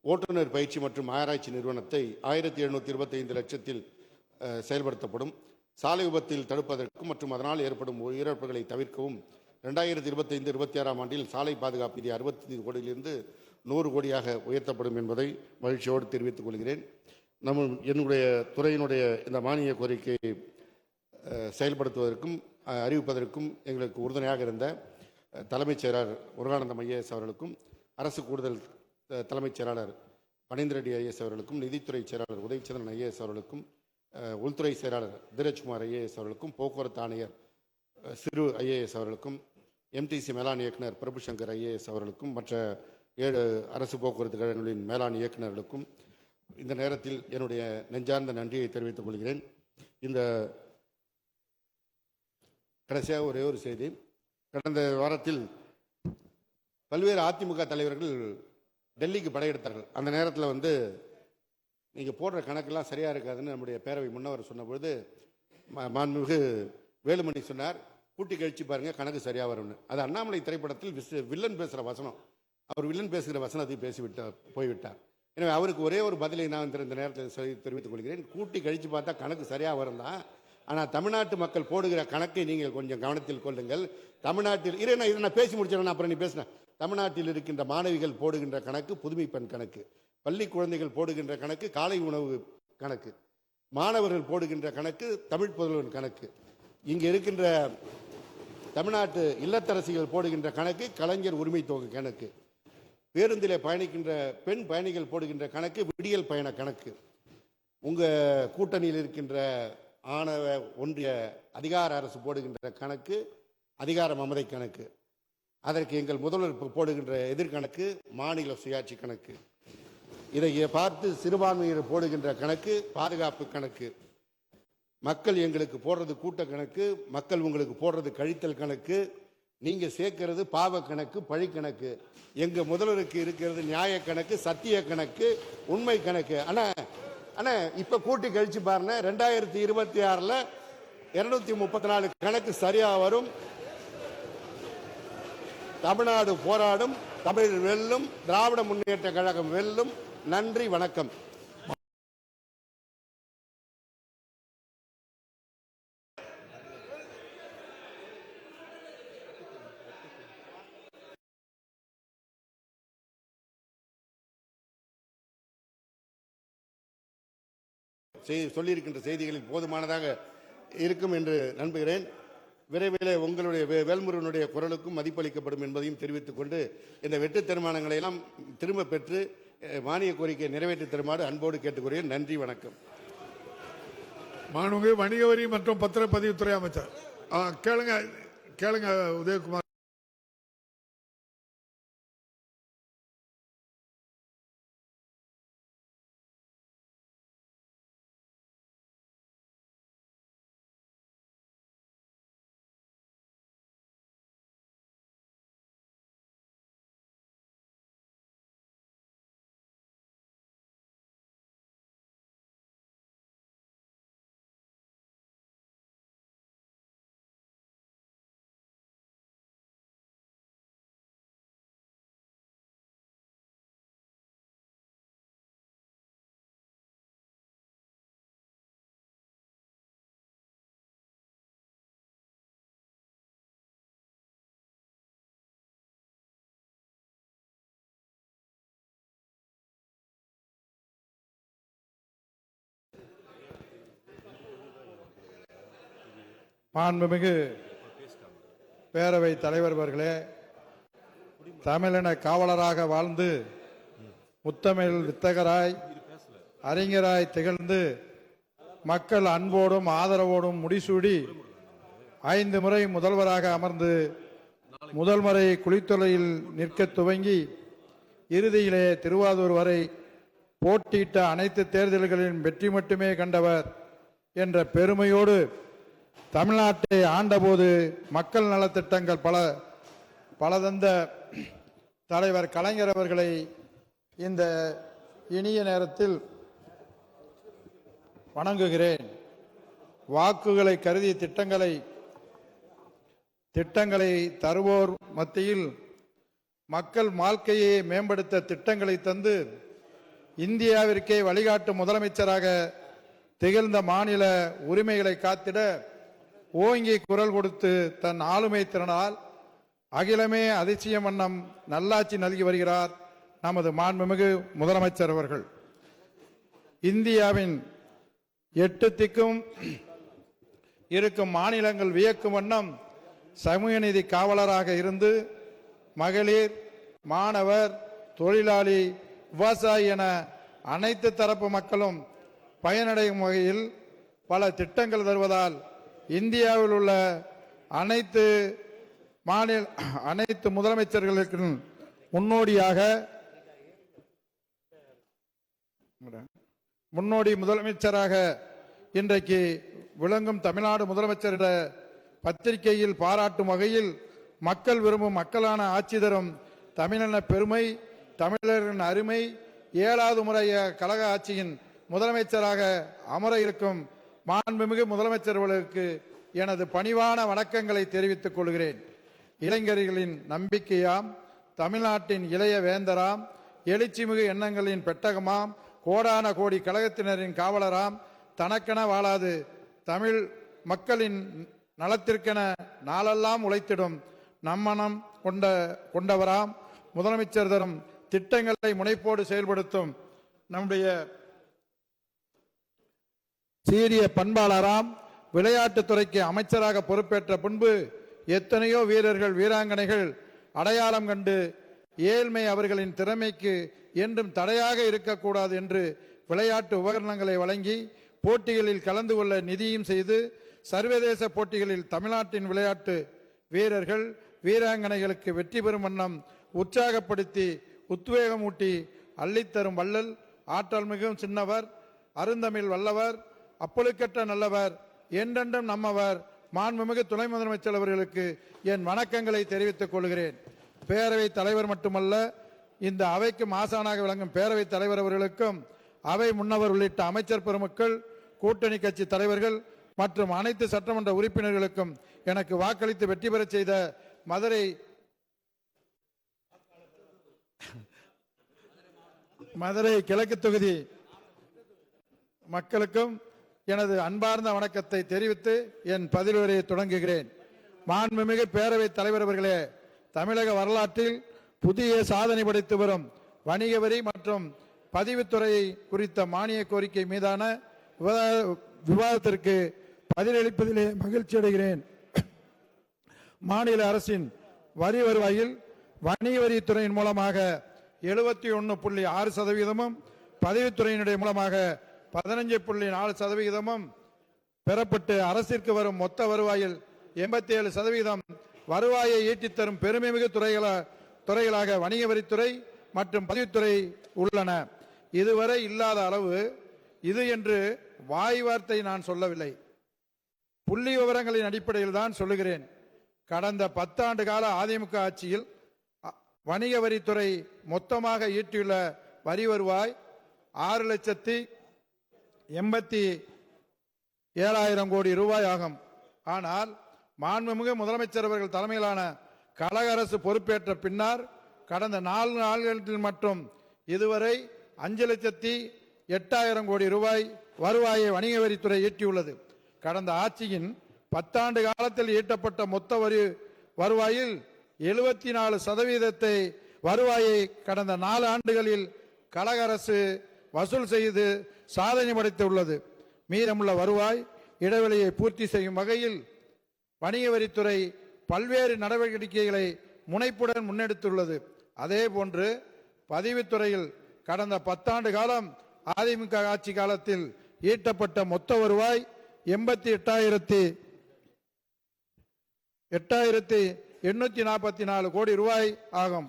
ஓட்டுநர் பயிற்சி மற்றும் ஆராய்ச்சி நிறுவனத்தை 1725 லட்சத்தில் செயல்படுத்தப்படும். சாலை விபத்தில் தடுப்பதற்கும் மற்றும் அதனால் ஏற்படும் உயிரிழப்புகளை தவிர்க்கவும் 2025-26 ஆண்டில் சாலை பாதுகாப்பு நிதி 65 கோடியிலிருந்து 100 கோடியாக உயர்த்தப்படும் என்பதை மகிழ்ச்சியோடு தெரிவித்துக் கொள்கிறேன். என்னுடைய துறையினுடைய இந்த மானிய கோரிக்கையை செயல்படுத்துவதற்கும் அறிவிப்பதற்கும் எங்களுக்கு உறுதுணையாக இருந்த தலைமைச் செயலாளர் முருகானந்தம் ஐஏஎஸ் அவர்களுக்கும், அரசு கூடுதல் தலைமைச் செயலாளர் பனீந்திர ரெட்டி ஐஏஎஸ் அவர்களுக்கும், நிதித்துறை செயலாளர் உதயச்சந்திரன் ஐஏஎஸ் அவர்களுக்கும், உள்துறை செயலாளர் தீரஜ்குமார் ஐஏஎஸ் அவர்களுக்கும், போக்குவரத்து ஆணையர் சிறு ஐஏஎஸ் அவர்களுக்கும், எம்டிசி மேலாண் இயக்குனர் பிரபுசங்கர் ஐஏஎஸ் அவர்களுக்கும், மற்ற 7 அரசு போக்குவரத்து கழகங்களின் மேலாண் இயக்குநர்களுக்கும் இந்த நேரத்தில் என்னுடைய நெஞ்சார்ந்த நன்றியை தெரிவித்துக் கொள்கிறேன். இந்த கடைசியாக ஒரே ஒரு செய்தி. கடந்த வாரத்தில் பல்வேறு அதிமுக தலைவர்கள் டெல்லிக்கு படையெடுத்தார்கள். அந்த நேரத்தில் நீங்கள் போடுற கணக்கெல்லாம் சரியாக இருக்காதுன்னு நம்முடைய பேரவை முன்னவர் சொன்னபொழுது மாண்புமிகு வேலுமணி சொன்னார், கூட்டி கழிச்சு பாருங்க கணக்கு சரியாக வரும்னு. அது அண்ணாமலை திரைப்படத்தில் வில்லன் பேசுகிற வசனம். அவர் வில்லன் பேசுகிற வசனத்தை பேசிவிட்டார், போய்விட்டார். எனவே அவருக்கு ஒரே ஒரு பதிலை நான் இந்த நேரத்தில் தெரிவித்துக் கொள்கிறேன். கூட்டி கழித்து பார்த்தா கணக்கு சரியாக வரும் தான். ஆனால் தமிழ்நாட்டு மக்கள் போடுகிற கணக்கை நீங்கள் கொஞ்சம் கவனத்தில் கொள்ளுங்கள். தமிழ்நாட்டில் இதை நான் பேசி முடிச்சிடறேன், அப்புறம் நீ பேசினேன். தமிழ்நாட்டில் இருக்கின்ற மாணவிகள் போடுகின்ற கணக்கு புதுமை பெண் கணக்கு, பள்ளி குழந்தைகள் போடுகின்ற கணக்கு காலை உணவு கணக்கு, மாணவர்கள் போடுகின்ற கணக்கு தமிழ் புதல்வன் கணக்கு, இங்கே இருக்கின்ற தமிழ்நாட்டு இல்லத்தரசிகள் போடுகின்ற கணக்கு கலைஞர் உரிமை தொகை கணக்கு, பேருந்திலே பயணிக்கின்ற பெண் பயணிகள் போடுகின்ற கணக்கு விடியல் பயண கணக்கு, உங்கள் கூட்டணியில் இருக்கின்ற ஆணவ ஒன்றிய அதிகார அரசு போடுகின்ற கணக்கு அதிகார மமதை கணக்கு, அதற்கு எங்கள் முதல்வர் போடுகின்ற எதிர்கணக்கு மாநில சுயாட்சி கணக்கு, இதை பார்த்து சிறுபான்மையினர் போடுகின்ற கணக்கு பாதுகாப்பு கணக்கு, மக்கள் எங்களுக்கு போடுறது கூட்ட கணக்கு, மக்கள் உங்களுக்கு போடுறது கழித்தல் கணக்கு, நீங்க சேர்க்கிறது பாவ கணக்கு பழி கணக்கு, எங்க முதல்வருக்கு இருக்கிறது நியாய கணக்கு சத்திய கணக்கு உண்மை கணக்கு. ஆனா இப்ப கூட்டி கழிச்சு பாருங்க, 2026 234 கணக்கு சரியா வரும். தமிழ்நாடு போராடும், தமிழ் வெல்லும், திராவிட முன்னேற்ற கழகம் வெல்லும். நன்றி, வணக்கம். சொல்லியிருக்கின்ற செய்திகளில் போதுமானதாக இருக்கும் என்று நம்புகிறேன். விரைவில் உங்களுடைய வேல்முருகனுடைய குரலுக்கும் மதிப்பளிக்கப்படும் என்பதையும் தெரிவித்துக் கொண்டு இந்த வெட்டு தீர்மானங்களை எல்லாம் திரும்ப பெற்று மானிய கோரிக்கை நிறைவேற்றி தருமாறு அன்போடு கேட்டுக்கொள்கிறேன். நன்றி, வணக்கம். மாண்புமிகு வணிக வரி மற்றும் பத்திரப்பதிவுத்துறை அமைச்சர் கேளுங்க உதயகுமார். மாண்புமிகு பேரவை தலைவர் அவர்களே, தமிழின காவலராக வாழ்ந்து முத்தமிழ் வித்தகராய் அறிஞராய் திகழ்ந்து மக்கள் அன்போடும் ஆதரவோடும் முடிசூடி 5 முறை முதல்வராக அமர்ந்து முதல் முறை குளித்தொலையில் நிற்க துவங்கி இறுதியிலே திருவாரூர் வரை போட்டியிட்ட அனைத்து தேர்தல்களின் வெற்றி மட்டுமே கண்டவர் என்ற பெருமையோடு தமிழ்நாட்டை ஆண்டபோது மக்கள் நலத்திட்டங்கள் பல தந்த தலைவர் கலைஞர் அவர்களை இந்த இனிய நேரத்தில் வணங்குகிறேன். வாக்குகளை கருதி திட்டங்களை தருவோர் மத்தியில் மக்கள் வாழ்க்கையை மேம்படுத்த திட்டங்களை தந்து இந்தியாவிற்கே வழிகாட்டும் முதலமைச்சராக திகழ்ந்த மாநில உரிமைகளை காத்திட ஓங்கி குரல் கொடுத்து தன் ஆளுமை திறனால் அகிலமே அதிசயம் வண்ணம் நல்லாட்சி நல்கி வருகிறார் நமது மாண்புமிகு முதலமைச்சர் அவர்கள். இந்தியாவின் 8 திக்கும் இருக்கும் மாநிலங்கள் வியக்கும் வண்ணம் சமூக நீதி காவலராக இருந்து மகளிர், மாணவர், தொழிலாளி, விவசாயி என அனைத்து தரப்பு மக்களும் பயனடையும் வகையில் பல திட்டங்கள் தருவதால் இந்தியாவில் உள்ள அனைத்து முதலமைச்சர்களுக்கு முன்னோடி முதலமைச்சராக இன்றைக்கு விளங்கும் தமிழ்நாடு முதலமைச்சரிட பத்திரிகையில் பாராட்டும் வகையில் மக்கள் விரும்பும் மக்களான ஆட்சி தரும் தமிழின பெருமை, தமிழரின் அருமை, 7வது முறைய கழக ஆட்சியின் முதலமைச்சராக அமர இருக்கும் மாண்புமிகு முதலமைச்சர்களுக்கு எனது பணிவான வணக்கங்களை தெரிவித்துக் கொள்கிறேன். இளைஞர்களின் நம்பிக்கையாம், தமிழ்நாட்டின் இளைய வேந்தராம், எழுச்சிமிகு எண்ணங்களின் பெட்டகமாம், கோடான கோடி கழகத்தினரின் காவலராம், தனக்கென வாழாது தமிழ் மக்களின் நலத்திற்கென நாளெல்லாம் உழைத்திடும் நம்மனம் கொண்டவராம், முதலமைச்சர் தரும் திட்டங்களை முனைப்போடு செயல்படுத்தும் நம்முடைய சீரிய பண்பாளராம், விளையாட்டுத்துறைக்கு அமைச்சராக பொறுப்பேற்ற பின்பு எத்தனையோ வீரர்கள், வீராங்கனைகள் அடையாளம் கண்டு ஏழ்மை அவர்களின் திறமைக்கு என்றும் தடையாக இருக்கக்கூடாது என்று விளையாட்டு உபகரணங்களை வழங்கி போட்டிகளில் கலந்து கொள்ள நிதியும் செய்து சர்வதேச போட்டிகளில் தமிழ்நாட்டின் விளையாட்டு வீரர்கள், வீராங்கனைகளுக்கு வெற்றி பெறும் வண்ணம் உற்சாகப்படுத்தி உத்வேகமூட்டி அள்ளித்தரும் வள்ளல், ஆற்றல் மிகவும் சின்னவர், அருந்தமிழ் வல்லவர், அப்பொழுக்கற்ற நல்லவர், என்றென்றும் நம்மவர் மாண்புமிகு துணை முதலமைச்சர் அவர்களுக்கு என் வணக்கங்களை தெரிவித்துக் கொள்கிறேன். பேரவைத் தலைவர் மட்டுமல்ல, இந்த அவைக்கு ஆசானாக விளங்கும் பேரவைத் தலைவர் அவர்களுக்கும், அவை முன்னவர் உள்ளிட்ட அமைச்சர் பெருமக்கள், கூட்டணி கட்சி தலைவர்கள் மற்றும் அனைத்து சட்டமன்ற உறுப்பினர்களுக்கும் எனக்கு வாக்களித்து வெற்றி பெற செய்த மதுரை கிழக்கு தொகுதி மக்களுக்கும் எனது அன்பார்ந்த வணக்கத்தை தெரிவித்து என் பதிலுரையை தொடங்குகிறேன். மாண்புமிகு பேரவைத் தலைவர் அவர்களே, தமிழக வரலாற்றில் புதிய சாதனை படைத்து வரும் வணிக வரி மற்றும் பதிவுத்துறை குறித்த மானிய கோரிக்கை மீதான விவாதத்திற்கு பதிலளிப்பதிலே மகிழ்ச்சி அடைகிறேன். மாநில அரசின் வரி வருவாயில் வணிக வரித்துறையின் மூலமாக 71.6%, பதிவுத்துறையினுடைய மூலமாக 15.4% பெறப்பட்டு அரசிற்கு வரும் மொத்த வருவாயில் 87% வருவாயை ஈட்டித்தரும் பெருமைமிகு துறைகளாக வணிக வரித்துறை மற்றும் பதிவுத்துறை உள்ளன. இதுவரை இல்லாத அளவு இது என்று வாய் வார்த்தை நான் சொல்லவில்லை, புள்ளி விவரங்களின் அடிப்படையில் தான் சொல்லுகிறேன். கடந்த 10 ஆண்டு கால அதிமுக ஆட்சியில் வணிக வரித்துறை மொத்தமாக ஈட்டியுள்ள வரி வருவாய் 6,87,000 கோடி ரூபாய் ஆகும். ஆனால் மாண்புமிகு முதலமைச்சர் அவர்கள் தலைமையிலான கழக அரசு பொறுப்பேற்ற பின்னர் கடந்த 4 நாட்களில் மட்டும் இதுவரை 5,08,000 கோடி ரூபாய் வருவாயை வணிக வரித்துறை ஈட்டியுள்ளது. கடந்த ஆட்சியின் 10 ஆண்டு காலத்தில் ஈட்டப்பட்ட மொத்த வருவாயில் 74% வருவாயை கடந்த 4 ஆண்டுகளில் கழக அரசு வசூல் செய்து சாதனை படைத்துள்ளது. மீதமுள்ள வருவாய் இடைவெளியை பூர்த்தி செய்யும் வகையில் வணிக வரித்துறை பல்வேறு நடவடிக்கைகளை முனைப்புடன் முன்னெடுத்துள்ளது. அதே போன்று பதிவுத்துறையில் கடந்த 10 ஆண்டு காலம் அதிமுக ஆட்சி காலத்தில் ஈட்டப்பட்ட மொத்த வருவாய் 88,844 கோடி ரூபாய் ஆகும்.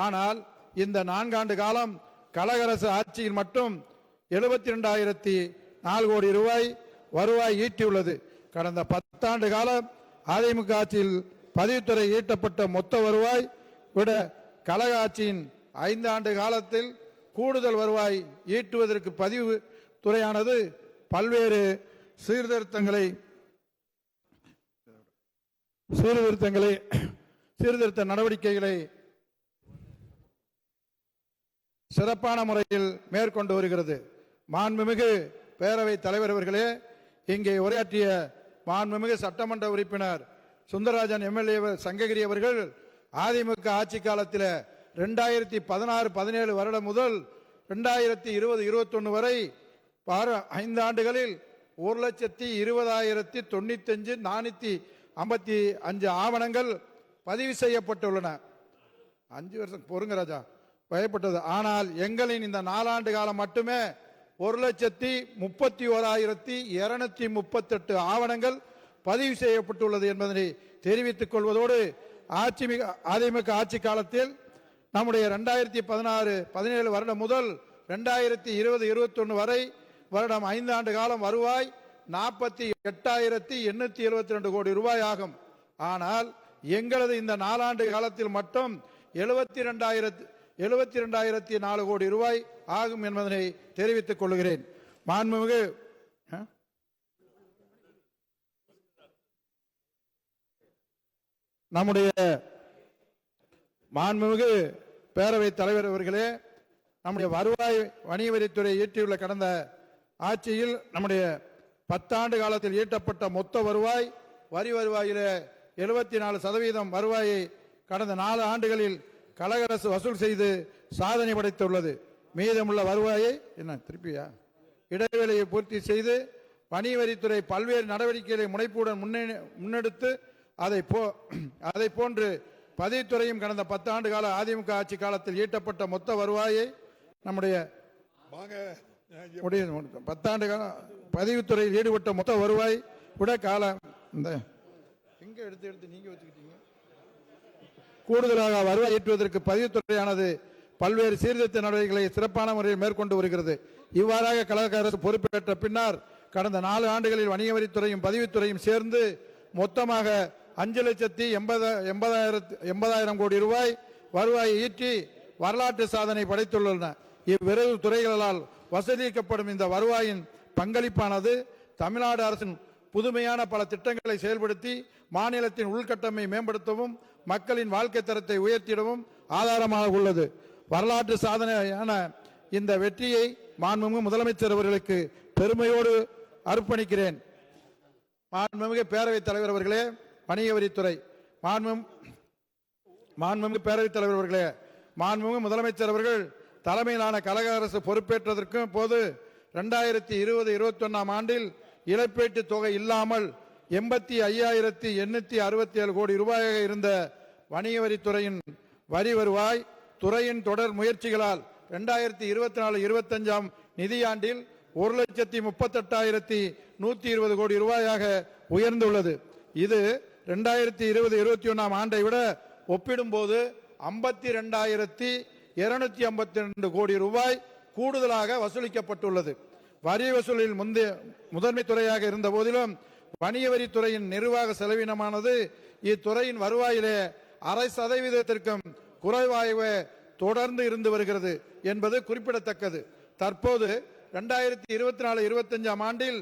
ஆனால் இந்த 4 ஆண்டு காலம் கழக அரசு ஆட்சியில் மட்டும் 72,004 கோடி ரூபாய் வருவாய் ஈட்டியுள்ளது. கடந்த 10 ஆண்டு காலம் அதிமுக ஆட்சியில் பதிவுத்துறை ஈட்டப்பட்ட மொத்த வருவாய் விட கழக ஆட்சியின் 5 ஆண்டு காலத்தில் கூடுதல் வருவாய் ஈட்டுவதற்கு பதிவு துறையானது பல்வேறு சீர்திருத்த நடவடிக்கைகளை சிறப்பான முறையில் மேற்கொண்டு வருகிறது. மாண்புமிகு பேரவைத் தலைவர் அவர்களே, இங்கே உரையாற்றிய மாண்புமிகு சட்டமன்ற உறுப்பினர் சுந்தரராஜன் எம்எல்ஏ சங்ககிரி அவர்கள் அதிமுக ஆட்சி காலத்தில் 2016-17 வருடம் முதல் 2020-21 வரை 5 ஆண்டுகளில் 1,20,095,455 ஆவணங்கள் பதிவு செய்யப்பட்டுள்ளன. 5 வருஷம் பொறுங்க ராஜா, பயப்பட்டது. ஆனால் எங்களின் இந்த 4 ஆண்டு காலம் மட்டுமே 1,31,238 ஆவணங்கள் பதிவு செய்யப்பட்டுள்ளது என்பதனை தெரிவித்துக் கொள்வதோடு அதிமுக ஆட்சி காலத்தில் நம்முடைய 2016-17 வருடம் முதல் 2020-21 வரை வருடம் 5 ஆண்டு காலம் வருவாய் 48,872 கோடி ரூபாய் ஆகும். ஆனால் எங்களது இந்த 4 ஆண்டு காலத்தில் மட்டும் 72,004 கோடி ரூபாய் ஆகும் என்பதனை தெரிவித்துக் கொள்கிறேன். மாண்புமிகு நம்முடைய மாண்புமிகு பேரவைத் தலைவர் அவர்களே, நம்முடைய வருவாய் வணிக வரித்துறை ஈட்டியுள்ள கடந்த ஆட்சியில் நம்முடைய 10 ஆண்டு காலத்தில் ஈட்டப்பட்ட மொத்த வருவாய் வரி வருவாயிலே 74% வருவாயை கடந்த 4 ஆண்டுகளில் கழக அரசு வசூல் செய்து சாதனை படைத்துள்ளது. மீதமுள்ள வருவாயை இடைவேளையை பூர்த்தி செய்து வணிக வரித்துறை பல்வேறு நடவடிக்கைகளை முனைப்புடன் முன்னெடுத்து அதை போன்று பதிவுத்துறையும் கடந்த 10 ஆண்டு கால அதிமுக ஆட்சி காலத்தில் ஈட்டப்பட்ட மொத்த வருவாயை நம்முடைய 10 ஆண்டு கால பதிவுத்துறையில் ஈடுபட்ட மொத்த வருவாய் விட காலம் எடுத்து நீங்க வச்சுக்கிட்டீங்க. கூடுதலாக வருவாய் ஈட்டுவதற்கு பதிவுத்துறையானது பல்வேறு சீர்திருத்த நடவடிக்கைகளை சிறப்பான முறையில் மேற்கொண்டு வருகிறது. இவ்வாறாக கழக அரசு பொறுப்பேற்ற பின்னர் கடந்த 4 ஆண்டுகளில் வணிக வரித்துறையும் பதிவுத்துறையும் சேர்ந்து மொத்தமாக 5,80,000 கோடி ரூபாய் வருவாயை ஈட்டி வரலாற்று சாதனை படைத்துள்ளன. இவ்விரு துறைகளால் வசூலிக்கப்படும் இந்த வருவாயின் பங்களிப்பானது தமிழ்நாடு அரசின் புதுமையான பல திட்டங்களை செயல்படுத்தி மாநிலத்தின் உள்கட்டமை மேம்படுத்தவும் மக்களின் வாழ்க்கை தரத்தை உயர்த்திடவும் ஆதாரமாக உள்ளது. வரலாற்று சாதனையான இந்த வெற்றியை மாண்புமிகு முதலமைச்சர் அவர்களுக்கு பெருமையோடு அர்ப்பணிக்கிறேன். மாண்புமிகு பேரவைத் தலைவர் அவர்களே, வணிக வரித்துறை மாண்புமிகு பேரவைத் தலைவர் அவர்களே, மாண்புமிகு முதலமைச்சர் அவர்கள் தலைமையிலான கழக அரசு பொறுப்பேற்றதற்கும் போது 2020-21 ஆண்டில் இழப்பீட்டு தொகை இல்லாமல் 85,867 கோடி ரூபாயாக இருந்த வணிக வரித்துறையின் வரி வருவாய் துறையின் தொடர் முயற்சிகளால் 2024-25 நிதியாண்டில் 1,38,120 கோடி ரூபாயாக உயர்ந்துள்ளது. இது 2020-21 ஆண்டை விட ஒப்பிடும்போது 52,252 கோடி ரூபாய் கூடுதலாக வசூலிக்கப்பட்டுள்ளது. வரி வசூலில் முதன்மை துறையாக இருந்த போதிலும் வணிக வரித்துறையின் நிர்வாக செலவினமானது இத்துறையின் வருவாயிலே 0.5% குறைவாகவே தொடர்ந்து இருந்து வருகிறது என்பது குறிப்பிடத்தக்கது. தற்போது 2024-25 ஆண்டில்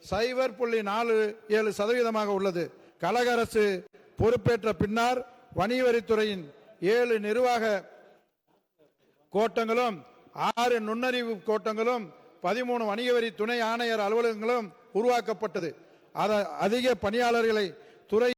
0.47% உள்ளது. கழக அரசு பொறுப்பேற்ற பின்னர் வணிக வரித்துறையின் 7 நிர்வாக கோட்டங்களும் 6 நுண்ணறிவு கோட்டங்களும் 13 வணிக வரி துணை ஆணையர் அலுவலகங்களும் உருவாக்கப்பட்டது. அதிக பணியாளர்களை துறை